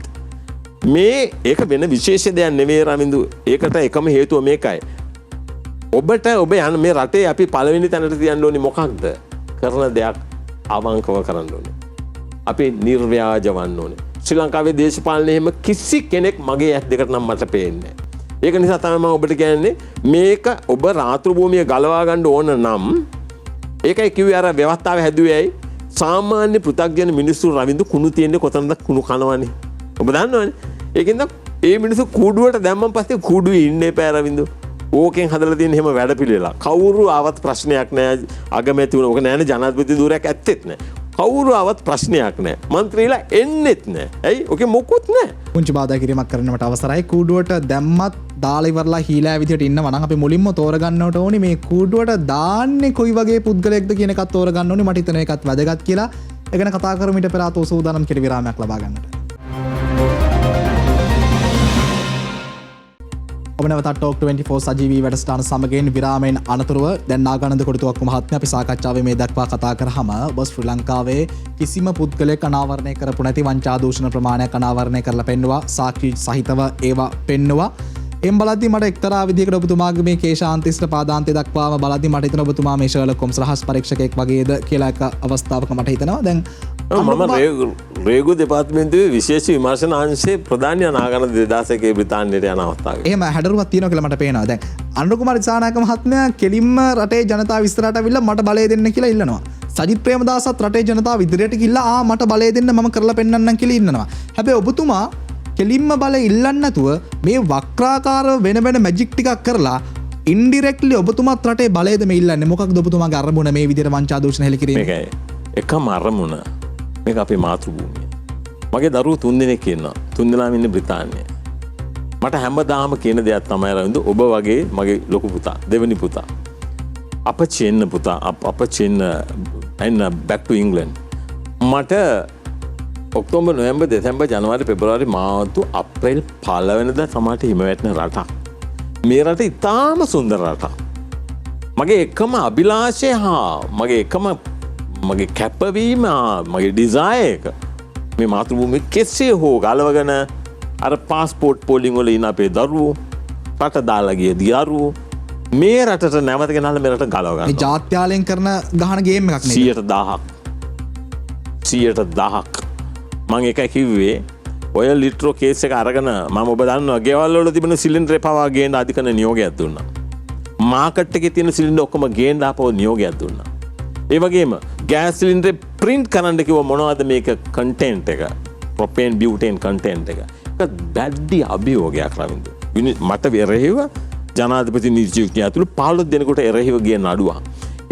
මේ ඒක වෙන විශේෂ දෙයක් නෙවෙයි රවින්දු. ඒකට එකම හේතුව මේකයි. ඔබට ඔබ යන මේ රටේ අපි පළවෙනි තැනට තියන්න ඕනේ මොකක්ද? කරන දෙයක් අවංකව කරන්න ඕනේ. අපි නිර්ව්‍යාජ වන්න ඕනේ. ශ්‍රී ලංකාවේ දේශපාලනයේ හැම කිසි කෙනෙක් මගේ ඇස් දෙකට නම් මට පේන්නේ නැහැ. ඒක නිසා තමයි මම ඔබට කියන්නේ මේක ඔබ රාත්‍රී භූමිය ගලවා ගන්න ඕන නම් ඒකයි කිව්වේ අර ව්‍යවස්ථාව හැදුවේ ඇයි? සාමාන්‍ය පෘථග්ජන මිනිස්සු රවින්දු කුණු තියෙන්නේ කොතනද කුණු කනවනේ. ඔබ දන්නවනේ. ඒකෙන්ද ඒ මිනිස්සු කූඩුවට දැම්මන් පස්සේ කූඩුවේ ඉන්නේ පෑ රවින්දු. ඕකෙන් හදලා තියෙන හැම වැඩපිළිවෙලක්. කවුරු ආවත් ප්‍රශ්නයක් නෑ. අගමැති වුණ ඕක නෑනේ ජනාධිපති ධූරයක් ඇත්තෙත් නෑ. කවුරු ආවත් ප්‍රශ්නයක් නෑ. മന്ത്രിලා එන්නෙත් නෑ. ඇයි? ඕකේ මොකුත් නෑ. පුංචි බාධා කිරීමක් කරන්නට අවසරයි. කූඩුවට දැම්මත් දාලා ඉවරලා හීලෑ විදියට ඉන්නවා නම් අපි මුලින්ම තෝරගන්නවට ඕනේ මේ කූඩුවට දාන්නේ කොයි වගේ පුද්ගලයෙක්ද කියන එකත් තෝරගන්න ඕනේ. මට හිතෙන එකත් වැදගත් කියලා. ඒ ගැන කතා කරමු ඊට පෙර ආතෝ සූදානම් කෙටි විරාමයක් ලබා ගන්නට. ඔබනවත ටෝක් 24 සජීවී වැඩසටහන සමගින් විරාමයෙන් අනතුරුව දැන් නාගානන්ද කොඩිතුවක්කු මහත්මයා අපි සාකච්ඡාවේ මේ දක්වා කතා කරාම ඔබ ශ්‍රී ලංකාවේ කිසිම පුද්ගලයෙක් අනාවරණය කරපු නැති වංචා දූෂණ ප්‍රමාණයක් අනාවරණය කරලා පෙන්නවා. සාක්ෂි සහිතව ඒවා පෙන්නවා. එම් බලද්දි මට එක්තරා විදිහකට ඔබතුමාගේ මේ කේශාන්තිස්ට පාදාන්තය දක්වාම බලද්දි මට හිතෙනවා ඔබතුමා මේ ෂර්ලොක් හෝම්ස් රහස් පරීක්ෂකයෙක් වගේද කියලා එක අවස්ථාවක මට හිතෙනවා. දැන් මම රේගු දෙපාර්තමේන්තුවේ විශේෂ විමර්ශන අංශයේ ප්‍රධානය නාගානන්ද 2001 බ්‍රිතාන්‍යයට යන අවස්ථාවේ. එහෙම හැඩරුවක් තියෙනවා කියලා මට පේනවා. දැන් අනුර කුමාර දිසානායක මහත්මයා කෙලින්ම රටේ ජනතාව ඉස්සරහට අවිල්ලා මට බලය දෙන්න කියලා ඉල්ලනවා. සජිත් ප්‍රේමදාසත් රටේ ජනතාව ඉදිරියට ගිහිල්ලා මට බලය දෙන්න මම කරලා පෙන්නන්නම් කියලා ඉන්නවා. හැබැයි ඔබතුමා කෙලින්ම බලය ඉල්ලන්නේ නැතුව මේ වක්‍රාකාරව වෙන වෙන මැජික් ටිකක් කරලා ඉන්ඩිරෙක්ට්ලි ඔබතුමාත් රටේ බලයද මේ ඉල්ලන්නේ. මොකක්ද ඔබතුමාගේ අරමුණ මේ විදිහට වංචා දූෂණ හෙළි කිරීම? මේකයි එකම අරමුණ. මේක අපේ මාතෘභූමිය. මගේ දරුවෝ 3 දෙනෙක් ඉන්නවා. 3 දෙනාම ඉන්නේ බ්‍රිතාන්‍යයේ. මට හැමදාම කියන දෙයක් තමයි රවින්ද, ඔබ වගේ මගේ ලොකු පුතා, දෙවෙනි පුතා. අපච්චි එන්න පුතා, අපච්චි එන්න back to England. මට ඔක්තෝබර් නොවැම්බර් දෙසැම්බර් ජනවාරි පෙබරවාරි මාර්තු අප්‍රේල් 1 වෙනිදා සමහරට හිම වැටෙන රටක්. මේ රට ඉතාම සුන්දර රටක්. මගේ එකම අභිලාෂය හා මගේ කැපවීම මගේ ඩිසයර් එක මේ මාතෘභූමිය කෙසේ හෝ ගලවගෙන අර පාස්පෝර්ට් පෝලිං වල ඉන්න අපේ දරුවෝ රට දාලා ගිය දරුවෝ මේ රටට නැවත ගෙනල්ලා මේ රට ගලව ගන්නවා. මේ ජාත්‍යාලයෙන් කරන ගහන ගේම් එකක් නේ. 100,000ක් මම එකයි කිව්වේ ඔය ලිට්‍රෝ කේස් එක අරගෙන මම ඔබ දන්නවා ගෙවල් වල තිබෙන සිලින්ඩරේ පවා ගේන්න අධිකරණ නියෝගයක් දුන්නා. මාකට් එකේ තියෙන සිලින්ඩර් ඔක්කොම ගේන්න ආපහු නියෝගයක් දුන්නා. ඒ වගේම ගෑස් සිලින්ඩරේ ප්‍රින්ට් කරන්න කිව්ව මොනවද මේක කන්ටෙන්ට් එක ප්‍රොපේන් බියුටේන් කන්ටෙන්ට් එක. ඒක බැද්දි අභියෝගයක් රවින්ද. මට එරෙහිව ජනාධිපති නීතිඥයා ඇතුළු 15 දෙනෙකුට එරෙහිව ගිය නඩුවක්.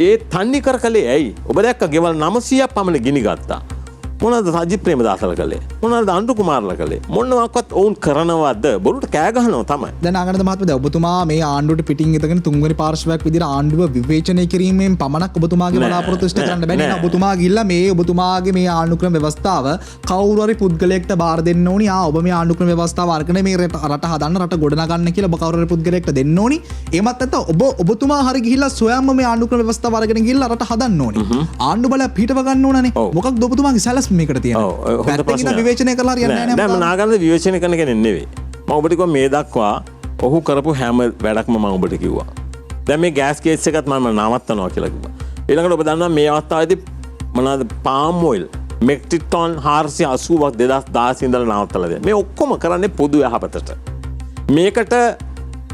ඒ තන්නේ කර කලේ ඇයි? ඔබ දැක්ක ගෙවල් 900ක් පමණ ගිනි ගත්තා. මොනවද සජිත් ප්‍රේමදාසලා කළේ? මොනවද අනුර කුමාරලා කළේ? මොනවාක්වත් ඔවුන් කරනවද? බොරුට කෑ ගහනවා තමයි. දැන් ආනන්ද මහත්මයා ඔබතුමා මේ ආණ්ඩුවට පිටින් ඉඳගෙන තුන්වෙනි පාර්ශවයක් විදිහට ආණ්ඩුව විවේචනය කිරීමෙන් පමණක් ඔබතුමාගේ බලාපොරොත්තු ඉෂ්ට කරන්න බෑ නේද? ඔබතුමා ගිහිල්ලා මේ ඔබතුමාගේ මේ ආණ්ඩුක්‍රම ව්‍යවස්ථාව කවුරු හරි පුද්ගලයෙක්ට බාර දෙන්න ඕනි. ඔබ මේ ආණ්ඩුක්‍රම ව්‍යවස්ථාව අරගෙන මේ රට හදන්න රට ගොඩනගන්න කියලා ඔබ කවුරු හරි පුද්ගලයෙක්ට දෙන්න ඕනි. එහෙමත් නැත්නම් ඔබතුමා හරි ගිහිල්ලා සොයම්ම මේ ආණ්ඩුක්‍රම ව්‍යවස්ථාව අරගෙන ගිහිල්ලා රට හදන්න ඕනි. ආණ්ඩු බලය පිටව ගන්න ඕනනේ. මොකක්ද ඔබතුමාගේ සැලැස්ම මේකට තියෙන්නේ? විවේචනය කරලා හරියන්නේ නැහැ නෑ. මම නාගන්න විවේචනය කරන කෙනෙක් නෙවෙයි. මම ඔබට කිව්වා මේ දක්වා ඔහු කරපු හැම වැඩක්ම මම ඔබට කිව්වා. දැන් මේ ගෑස් කේස් එකත් මම නවත්තනවා කියලා කිව්වා. ඊළඟට ඔබ දන්නවා මේ අවස්ථාවේදී මොනවාද පාම් ඔයිල් මෙට්‍රික් ටන් 480ක් 2016 ඉඳලා නවත්තලා දෙනවා. මේ ඔක්කොම කරන්නේ පොදු යහපතට. මේකට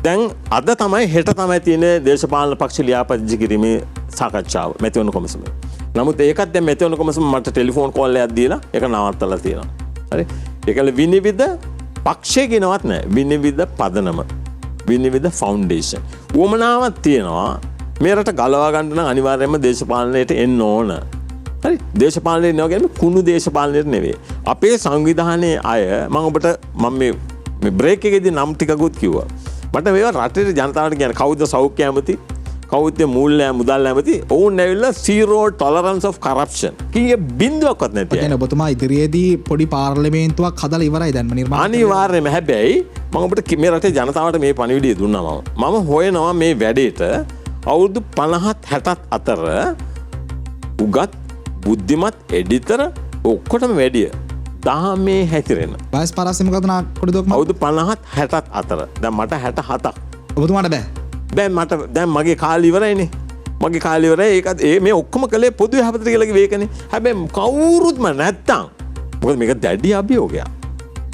දැන් අද තමයි හෙට තමයි තියෙන දේශපාලන පක්ෂ ලියාපදිංචි කිරීමේ සාකච්ඡාව මැතිවරණ කොමිසමේ. නමුත් ඒකත් දැන් මෙතන කොමසම මට ටෙලිෆෝන් කෝල් එකක් දීලා ඒක නවත්තලා තියෙනවා. හරි. ඒකල විනිවිද පක්ෂේ කියනවත් නැහැ. විනිවිද පදනම. විනිවිද ෆවුන්ඩේෂන්. උවමනාවක් තියෙනවා. මේ රට ගලවා ගන්න නම් අනිවාර්යයෙන්ම දේශපාලනයට එන්න ඕන. හරි. දේශපාලනයේ එනවා කියන්නේ කුණු දේශපාලනයට නෙවෙයි. අපේ සංවිධානයේ අය මම ඔබට මේ බ්‍රේක් එකේදී නම් ටිකකුත් කිව්වා. මට මේවා රටේ ජනතාවට කියන්නේ කවුද සෞඛ්‍ය ඇමති? කවුද මූල්‍ය මුදල් ඇමති? ඔවුන් ඇවිල්ලා zero tolerance of corruption. කීයේ බින්දුවක්වත් නැති. يعني ඔබතුමා ඉදිරියේදී පොඩි පාර්ලිමේන්තුවක් හදලා ඉවරයි දැන් නිර්මාණය. අනිවාර්යයෙන්ම. හැබැයි මම ඔබට මේ රටේ ජනතාවට මේ පණිවිඩය දුන්නා මම හොයනවා මේ වැඩේට අවුරුදු 50ත් 60ත් අතර උගත් බුද්ධිමත් එඩිටර් ඔක්කොටම වැඩිය දහමේ හැතිරෙන. වයස් පරාසය මොකද නාකොඩදොක් අවුරුදු 50ත් 60ත් අතර. දැන් මට 67ක්. ඔබතුමාට බෑ. දැන් මගේ කාලේ ඉවරයිනේ. මගේ කාලේ ඉවරයි. ඒකත් මේ ඔක්කොම කළේ පොදු යහපතට කියලා කිව්වේකනේ. හැබැයි කවුරුත්ම නැත්තම් මොකද මේක දැඩි අභියෝගයක්.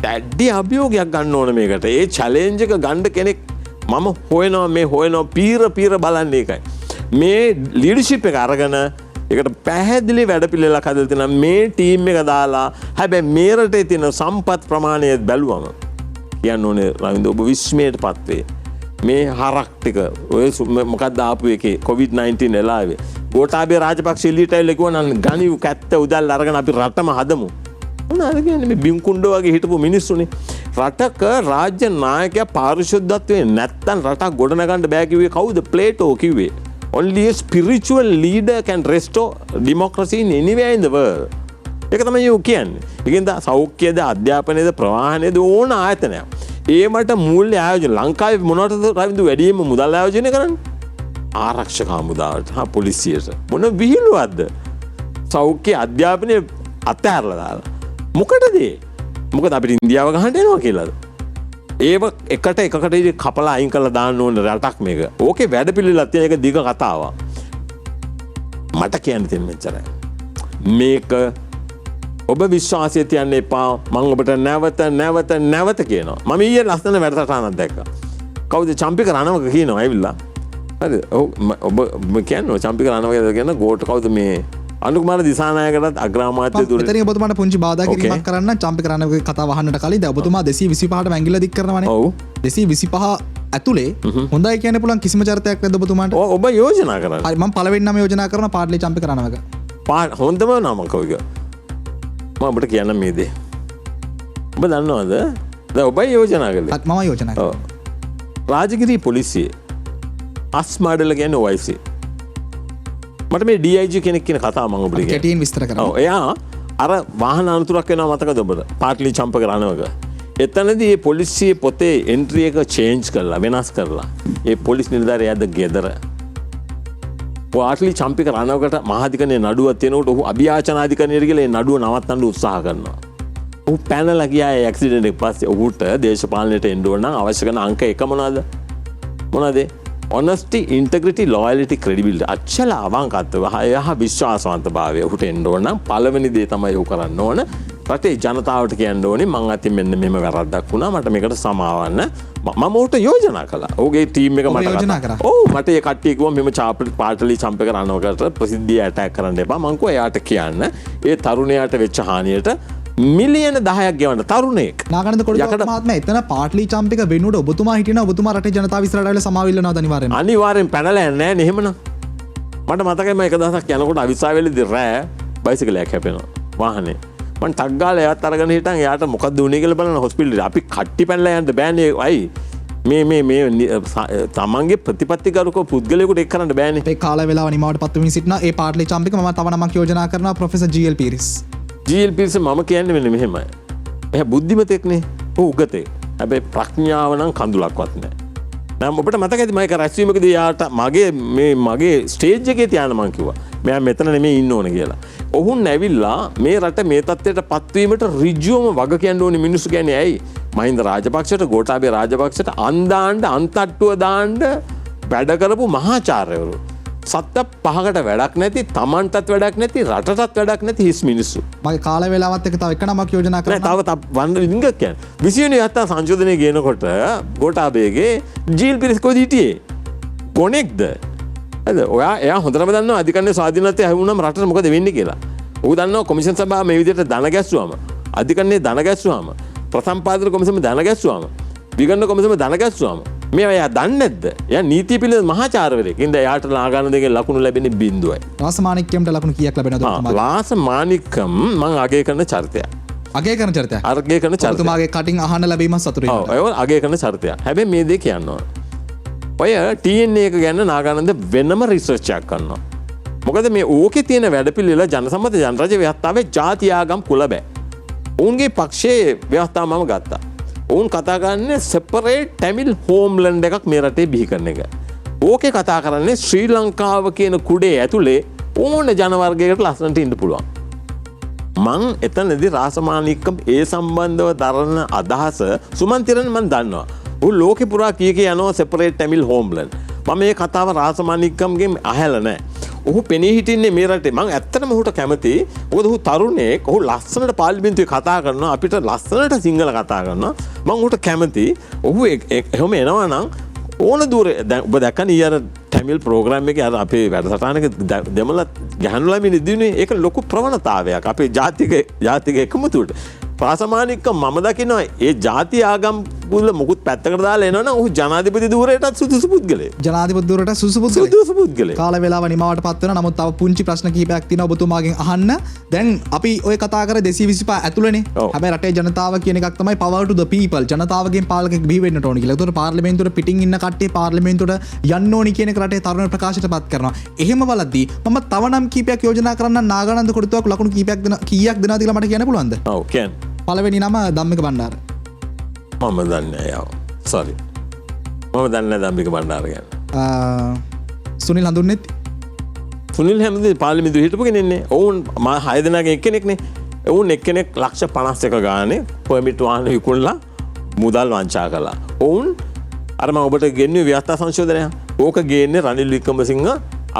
දැඩි අභියෝගයක් ගන්න ඕන මේකට. ඒ චැලෙන්ජ් එක ගන්න කෙනෙක් මම හොයනවා පීර බලන්නේ ඒකයි. මේ ලීඩර්ෂිප් එක අරගෙන ඒකට පැහැදිලි වැඩපිළිවෙලක් හදලා තියෙනවා. මේ ටීම් එක දාලා හැබැයි මේ රටේ තියෙන සම්පත් ප්‍රමාණය බැලුවම කියන්න ඕනේ රවින්ද ඔබ විස්මයටපත් වේ. මේ හරක් ටික ඔය මොකක්ද ආපු එකේ COVID-19 එලාවේ ගෝඨාභය රාජපක්ෂ එළියට ඇවිල්ලා කිව්වා නම් ගනිව් කැත්ත උදැල්ල අරගෙන අපි රටම හදමු. මොනවාද කියන්නේ මේ බින්කුණ්ඩෝ වගේ හිටපු මිනිස්සුනේ. රටක රාජ්‍ය නායකයා පාරිශුද්ධත්වයේ නැත්තම් රටක් ගොඩනගන්න බෑ කිව්වේ කවුද? ප්ලේටෝ කිව්වේ. Only a spiritual leader can restore democracy in anywhere in the world. ඒක තමයි යෝ කියන්නේ. ඒකෙන්ද සෞඛ්‍යද අධ්‍යාපනයේද ප්‍රවාහනයේද ඕන ආයතනයක්. ඒමට මූල්‍ය ආයෝජන ලංකාවේ මොනවටද රවින්දු වැඩිම මුදල් ආයෝජනය කරන්නේ? ආරක්ෂක හමුදාවට හා පොලිසියට. මොන විහිළුවක්ද? සෞඛ්‍ය අධ්‍යාපනය අත්හැරලා දාලා. මොකටද ඒ? මොකද අපිට ඉන්දියාව ගහන්න එනවා කියලාද? ඒව එකකට කපලා අයින් කරලා දාන්න ඕන රටක් මේක. ඕකේ වැඩපිළිවෙලක් තියෙන එක දිග කතාවක්. මට කියන්න තියෙන මෙච්චරයි. මේක ඔබ විශ්වාසය තියන්න එපා. මම ඔබට නැවත කියනවා. මම ඊයේ ලස්සන වැඩසටහනක් දැක්කා. කවුද චම්පික රණවක කියනවා ඇවිල්ලා. හරිද? ඔබ කියන්නේ චම්පික රණවක කියන ගෝඨ කවුද මේ අනුකුමාර දිසානායකටත් අග්‍රාමාත්‍ය දුර එතන ඔබතුමාට පුංචි බාධා කිරීමක් කරන්න චම්පි කරන්නගේ කතා වහන්නට කලින් දැන් ඔබතුමා 225ට ඇඟිල්ල දික් කරනවානේ. ඔව් 225 ඇතුලේ හොඳයි කියන්න පුළුවන් කිසිම චරිතයක් නැද්ද ඔබතුමාට? ඔබ යෝජනා කරන්න හරි මම පළවෙනි නම යෝජනා කරනවා පාටලි චම්පි කරනවක. හොඳම නම කවුද මම ඔබට කියන්න මේ දේ ඔබ දන්නවද දැන් ඔබයි යෝජනා කළේ මම යෝජනා කරනවා. රාජගිරී පොලිසිය අස්මාඩල කියන්නේ OIC මට මේ DIG කෙනෙක් කියන කතාව මම ඔබට කියන්න. කෙටියෙන් විස්තර කරන්න. ඔව් එයා අර වාහන අනතුරක් වෙනවා මතකද ඔබට පාටලි චම්පක රණවක එතනදී මේ පොලිසිය පොතේ එන්ට්‍රි එක චේන්ජ් කරලා වෙනස් කරලා ඒ පොලිස් නිලධාරියාද ගෙදර පාටලි චම්පක රණවකට මහාධිකරණයේ නඩුවක් තියෙනකොට ඔහු අභියාචනාධිකරණයට ගිහලා ඒ නඩුව නවත්තන්න උත්සාහ කරනවා. ඔහු පැනලා ගියා ඒ ඇක්සිඩන්ට් එක පස්සේ ඔහුට දේශපාලනයට එන්න ඕන නම් අවශ්‍ය කරන අංක එක මොනවද? honesty, integrity, loyalty, credibility. අච්චල අවංකත්වය හා විශ්වාසවන්තභාවය ඔහුට එන්න ඕන නම් පළවෙනි දේ තමයි ඔහු කරන්න ඕන. රටේ ජනතාවට කියන්න ඕනේ මං අතින් මෙන්න මෙහෙම වැරද්දක් වුණා මට මේකට සමාවන්න මම ඔහුට යෝජනා කළා. ඔහුගේ ටීම් එක මට යෝජනා කරා. ඔව් මට ඒ කට්ටිය කිව්වා මෙහෙම පාටලි චම්පක රණවකට ප්‍රසිද්ධිය ඇටැක් කරන්න එපා. මං කිව්වා එයාට කියන්න ඒ තරුණයාට වෙච්ච හානියට මිලියන 10ක් ගෙවන්න තරුණයෙක්. නාගනන්ද කොඩිකෝට මහත්මයා එතන පාටලි චම්පික වෙනුවට ඔබතුමා හිටිනා ඔබතුමා රටේ ජනතාව ඉස්සරහට ආවිල්ලා සමාව ඉල්ලනවාද අනිවාර්යෙන්ම? අනිවාර්යෙන් පැනලා යන්නේ නැහැ නේ එහෙමනම්. මට මතකයි මම එක දවසක් යනකොට අවිස්සාවේලදී රෑ බයිසිකලයක් හැපෙනවා වාහනේ. මං ටක් ගාලා එයාත් අරගෙන හිටන් එයාට මොකක්ද වුනේ කියලා බලන්න හොස්පිටල් එකේ. අපි කට්ටි පැනලා යන්න බෑනේ අයි. මේ තමන්ගේ ප්‍රතිපත්තිකරුක පුද්ගලයෙකුට එක් කරන්න බෑනේ. ඒ කාල වේලාව නිමාවට පත් වෙමින් සිටිනා ඒ පාටලි චම්පික මම තව නමක් යෝජනා කරනවා professor G L. Peiris. G L. Peiris මම කියන්නේ මෙන්න මෙහෙමයි. එයා බුද්ධිමතෙක්නේ. ඔව් උගතේ. හැබැයි ප්‍රඥාව නම් කඳුලක්වත් නැහැ. නම් ඔබට මතකයිද මම ඒක රැස්වීමකදී යාට මගේ ස්ටේජ් එකේ තියාන මං කිව්වා. මෙයා මෙතන නෙමෙයි ඉන්න ඕන කියලා. ඔහුන් ඇවිල්ලා මේ රට මේ තත්ත්වයට පත්වීමට ඍජුවම වග කියන්න ඕනේ මිනිස්සු කියන්නේ ඇයි? මහින්ද රාජපක්ෂට ගෝඨාභය රාජපක්ෂට අන්දාන්න අන්තට්ටුව දාන්න වැඩ කරපු මහාචාර්යවරු. සත්ත පහකට වැඩක් නැති තමන්ටත් වැඩක් නැති රටටත් වැඩක් නැති හිස් මිනිස්සු. මගේ කාල වේලාවත් එක තව එක නමක් යෝජනා කරනවා. තව වන්න ලිංගක් කියන්නේ. 20 වෙනි හත්තා සංශෝධනය ගේනකොට ගෝඨාභයගේ ජී.එල්. පීරිස් කොහොද හිටියේ? කොනෙක්ද? හරිද? ඔයා එයා හොඳටම දන්නවා අධිකරණයේ ස්වාධීනත්වය හැවුනම රටට මොකද වෙන්නේ කියලා. ඌ දන්නවා කොමිෂන් සභාව මේ විදිහට දන ගැස්සුවාම අධිකරණයේ දන ගැස්සුවාම ප්‍රථම පාදක කොමිසම දන ගැස්සුවාම විගණන කොමිසම දන ගැස්සුවාම මේවා එයා දන්නේ නැද්ද? එයා නීතිය පිළිබඳ මහාචාර්යවරයෙක්. ඉතින් එයාට නාගාන දෙකේ ලකුණු ලැබෙන්නේ බිඳුවයි. රාසමාණික්කම්ට ලකුණු කීයක් ලැබෙනවද ඔබතුමාට? රාසමාණික්කම් මම අගය කරන චරිතයක්. අගය කරන චරිතයක්. අගය කරන චරිතයක්. ඔබතුමාගේ කටින් අහන්න ලැබීම සතුටුයි. ඔව් ඒක අගය කරන චරිතයක්. හැබැයි මේ දේ කියන්න ඕන. ඔය TNA එක ගැන නාගානන්ද වෙනම රිසර්ච් එකක් කරනවා. මොකද මේ ඕකේ තියෙන වැඩපිළිවෙල ජනසම්මත ජනරජ ව්‍යවස්ථාවේ ජාති ආගම් කුල බෑ. ඔවුන්ගේ පක්ෂයේ ව්‍යවස්ථාව මම ගත්තා. ඔවුන් කතා කරන්නේ සෙපරේට් ටැමිල් හෝම්ලන්ඩ් එකක් මේ රටේ බිහි කරන එක. ඕකේ කතා කරන්නේ ශ්‍රී ලංකාව කියන කුඩේ ඇතුලේ ඕන ජනවර්ගයකට ලස්සනට ඉන්න පුළුවන්. මං එතනදී රාසමාණික්කම් ඒ සම්බන්ධව දරන අදහස සුමන්තිරන් මන් දන්නවා. ඌ ලෝකෙ පුරා කීකේ යනවා සෙපරේට් ටැමිල් හෝම්ලන්ඩ්. මම මේ කතාව රාසමාණික්කම්ගෙන් අහලා නැහැ. ඔහු පෙනී හිටින්නේ මේ රටේ. මං ඇත්තටම ඔහුට කැමතියි. මොකද ඔහු තරුණයෙක්. ඔහු ලස්සනට පාර්ලිමේන්තුවේ කතා කරනවා. අපිට ලස්සනට සිංහල කතා කරනවා. මං ඔහුට කැමතියි. ඔහු එහෙම එනවා නම් ඕන දුරේ දැන් ඔබ දැක්කනේ ඊයර ටැමිල් ප්‍රෝග්‍රෑම් එකේ අර අපේ වැඩසටහනක දෙමළ ගැහණු ළමයින් ඉදිරියේ ඒක ලොකු ප්‍රවණතාවයක්. අපේ ජාතික එකමුතුට. රාසමාණික්කම් මම දකිනවා ඒ ජාති ආගම් වල මොකුත් පැත්තකට දාලා එනවනම් ඔහු ජනාධිපති ධූරයටත් සුදුසු පුද්ගලයෙක්. ජනාධිපති ධූරයට සුදුසු පුද්ගලයෙක්. කාල වේලාව නිමාවට පත් වෙනවා. නමුත් තව පුංචි ප්‍රශ්න කිහිපයක් තියෙනවා ඔබතුමාගෙන් අහන්න. දැන් අපි ඔය කතා කර 225 ඇතුළේනේ. හැබැයි රටේ ජනතාව කියන එකක් තමයි power to the people. ජනතාවගෙන් පාලකෙක් බිහි වෙන්නට ඕනි කියලා. ඒතකොට පාර්ලිමේන්තුවට පිටින් ඉන්න කට්ටිය පාර්ලිමේන්තුවට යන්න ඕනි කියන එක රටේ තරුණ ප්‍රකාශයට පත් කරනවා. එහෙම බලද්දී මම තව නම් කීපයක් යෝජනා කරන්න නාගානන්ද කොඩිතුවක් ලකුණු කීපයක් කීයක් දෙනවද කියලා මට කියන්න පුළුවන්ද? ඔව් කියන්න. පළවෙනි නම ධම්මික බණ්ඩාර. මම දන්නේ යාව. සෝරි. මම දන්නේ ධම්මික බණ්ඩාර ගැන. සුනිල් හඳුන්නෙත්. සුනිල් හැමදේ පාර්ලිමේන්තුවේ හිටපු කෙනෙක්නේ. ඔවුන් 6 දෙනාගෙන් එක්කෙනෙක්නේ. ඔවුන් එක්කෙනෙක් ලක්ෂ 51 ගානේ පර්මිට් වාහන විකුණලා මුදල් වංචා කළා. ඔවුන් අර මම ඔබට ගෙන්නුවේ ව්‍යවස්ථා සංශෝධනය. ඕක ගේන්නේ රනිල් වික්‍රමසිංහ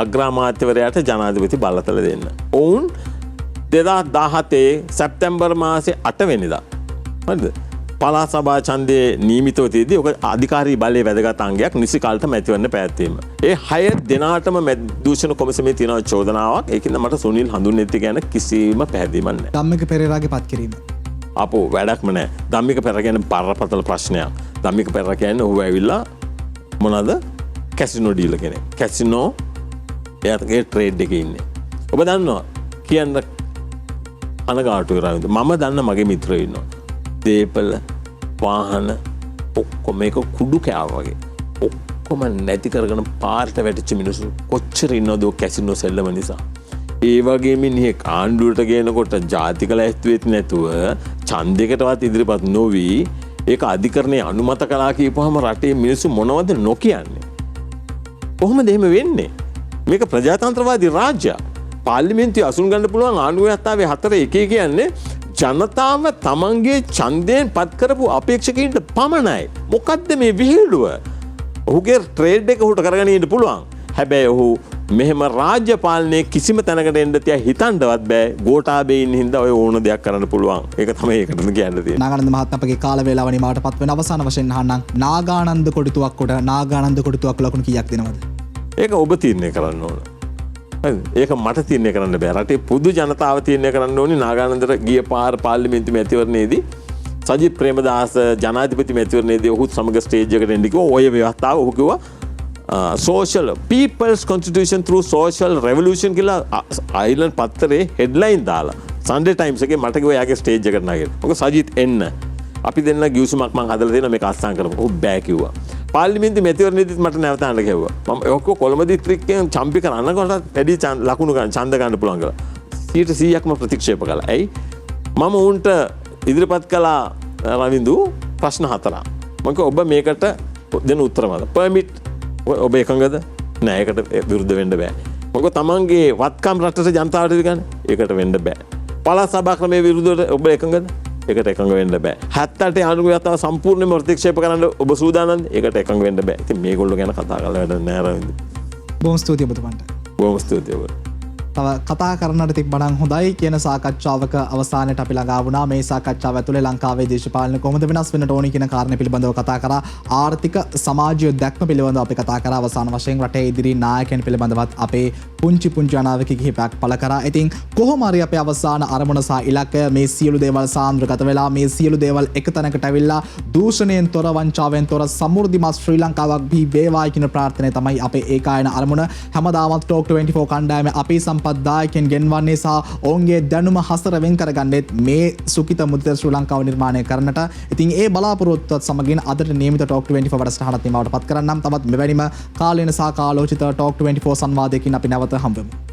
අග්‍රාමාත්‍යවරයාට ජනාධිපති බලතල දෙන්න. ඔවුන් 2017 සැප්තැම්බර් මාසේ 8 වෙනිදා හරිද පළාත් සභා ඡන්දයේ නියමිතව තියදී ඔක අධිකාරී බලයේ වැදගත් අංගයක් නිසි කාලට මැතිවරණ පැවැත්වීම. ඒ 6 දෙනාටම දූෂණ කොමිසමේ තියෙන චෝදනාවක්. ඒකින්ද මට සුනිල් හඳුන්නෙත්ති ගැන කිසිම පැහැදීමක් නැහැ. ධම්මික පෙරේරාගේ පත් කිරීම. අපෝ වැඩක්ම නැහැ. ධම්මික පෙරේරා කියන්නේ බරපතල ප්‍රශ්නයක්. ධම්මික පෙරේරා කියන්නේ ඔහු ඇවිල්ලා මොනවාද? කැසිනෝ ඩීලර් කෙනෙක්. කැසිනෝ එයාගේ ට්‍රේඩ් එකේ ඉන්නේ. ඔබ දන්නවා කියන්න අනගාටුයි රවින්ද. මම දන්න මගේ මිත්‍රයෝ ඉන්නවා. දේපල වාහන ඔක්කොම මේක කුඩු කෑව වගේ. ඔක්කොම නැති කරගෙන පාරට වැටිච්ච මිනිස්සු කොච්චර ඉන්නවද ඔය කැසිනෝ සෙල්ලම නිසා. ඒ වගේ මිනිහෙක් ආණ්ඩුවට ගේනකොට ජාතික ලැයිස්තුවෙත් නැතුව ඡන්දයකටවත් ඉදිරිපත් නොවි ඒක අධිකරණයේ අනුමත කළා කියපුවාම රටේ මිනිස්සු මොනවද නොකියන්නේ. කොහොමද එහෙම වෙන්නේ? මේක ප්‍රජාතන්ත්‍රවාදී රාජ්‍යයක්. පාර්ලිමේන්තුවේ අසුන් ගන්න පුළුවන් ආණ්ඩුව යත්තාවේ 4 එකේ කියන්නේ ජනතාව තමන්ගේ ඡන්දයෙන් පත් කරපු අපේක්ෂකයින්ට පමණයි. මොකද්ද මේ විහිළුව? ඔහුගේ ට්‍රේඩ් එක උහුට කරගෙන ඉන්න පුළුවන්. හැබැයි ඔහු මෙහෙම රාජ්‍ය පාලනයේ කිසිම තැනකට එන්න තියා හිතන්නවත් බෑ. ගෝඨාභය ඉන්න හින්දා ඔය ඕන දෙයක් කරන්න පුළුවන්. ඒක තමයි ඒකටම කියන්න තියෙන්නේ. නාගානන්ද මහත්මයා අපගේ කාල වේලාව නිමාවට පත් වෙන අවසාන වශයෙන් අහන්නම් නාගානන්ද කොටුවක් කොට නාගානන්ද කොටුවක් ලකුණු කීයක් දෙනවද? ඒක ඔබ තීරණය කරන්න ඕන. ඒක මට තීරණය කරන්න බෑ. රටේ පොදු ජනතාව තීරණය කරන්න ඕනි. නාගානන්දට ගිය පාර පාර්ලිමේන්තු මැතිවරණයේදී සජිත් ප්‍රේමදාස ජනාධිපති මැතිවරණයේදී ඔහුත් සමග ස්ටේජ් එකට එන්න කිව්වා. ඔය ව්‍යවස්ථාව ඔහු කිව්වා social people's constitution through social revolution කියලා අයිලන්ඩ් පත්තරේ හෙඩ්ලයින් දාලා Sunday Times එකේ මට කිව්වා යාගේ ස්ටේජ් එකට නගින්න. මොකද සජිත් එන්න. අපි දෙන්න ගිවිසුමක් මං හදලා දෙනවා මේක අත්සන් කරමු. ඔහු බෑ කිව්වා. පාර්ලිමේන්තු මැතිවරණයේදීත් මට නැවත අහන්න කිව්වා. මම ඔක්කොම කොළඹ දිස්ත්‍රික්කයෙන් චම්පි කරනකොට වැඩි ලකුණු ගන්න ඡන්ද ගන්න පුළුවන් කියලා. 100%ක්ම ප්‍රතික්ෂේප කළා. ඇයි? මම උන්ට ඉදිරිපත් කළා රවින්දු ප්‍රශ්න 4. මම කිව්වා ඔබ මේකට දෙන උත්තර මොකද? පර්මිට් ඔබ එකඟද? නෑ ඒකට විරුද්ධ වෙන්න බෑ. මොකද තමන්ගේ වත්කම් රටට ජනතාවට ගන්න ඒකට වෙන්න බෑ. පළාත් සභා ක්‍රමයේ විරුද්ධව ඔබ එකඟද? ඒකට එකඟ වෙන්න බෑ. 78 ආණ්ඩුව යතාව සම්පූර්ණයෙන්ම ප්‍රතික්ෂේප කරන්න ඔබ සූදානම්ද? ඒකට එකඟ වෙන්න බෑ. ඉතින් මේගොල්ලෝ ගැන කතා කරලා වැඩ නෑ රවින්ද. බොහොම ස්තුතියි ඔබතුමන්ට. බොහොම ස්තුතියි ඔබ. තව කතා කරන්නට තිබ්බනම් හොඳයි කියන සාකච්ඡාවක අවසානයට අපි ළඟා වුණා. මේ සාකච්ඡාව ඇතුලේ ලංකාවේ දේශපාලන කොහොමද වෙනස් වෙන්නට ඕනි කියන කාරණේ පිළිබඳව කතා කරා. ආර්ථික සමාජීය දැක්ම පිළිබඳව අපි කතා කරා. අවසාන වශයෙන් රටේ ඉදිරි නායකයන් පිළිබඳවත් අපේ පුංචි අනාවක කිහිපයක් පළ කරා. ඉතින් කොහොම හරි අපේ අවසාන අරමුණ සහ ඉලක්කය මේ සියලු දේවල් සාන්ද්‍රගත වෙලා මේ සියලු දේවල් එක තැනකට ඇවිල්ලා දූෂණයෙන් තොර වංචාවෙන් තොර සමෘද්ධිමත් ශ්‍රී ලංකාවක් බිහි වේවායි කියන ප්‍රාර්ථනාව තමයි අපේ ඒකායන අරමුණ. හැමදාමත් ටෝක් 24 කණ්ඩායමේ අපේ සම්පත්දායකයන් ගෙන්වන්නේ සහ ඔවුන්ගේ දැනුම හසර වෙන් කරගන්නෙත් මේ සුඛිත මුදිත ශ්‍රී ලංකාව නිර්මාණය කරන්නට. ඉතින් ඒ බලාපොරොත්තුවත් සමගින් අදට නියමිත ටෝක් 24 වැඩසටහනත් නිමවට පත් කරන්නම්. තවත් මෙවැනිම කාලීන සහ කාලෝචිත ටෝක් 24 සංවාදයකින් අපි නැවත හම්බෙමු.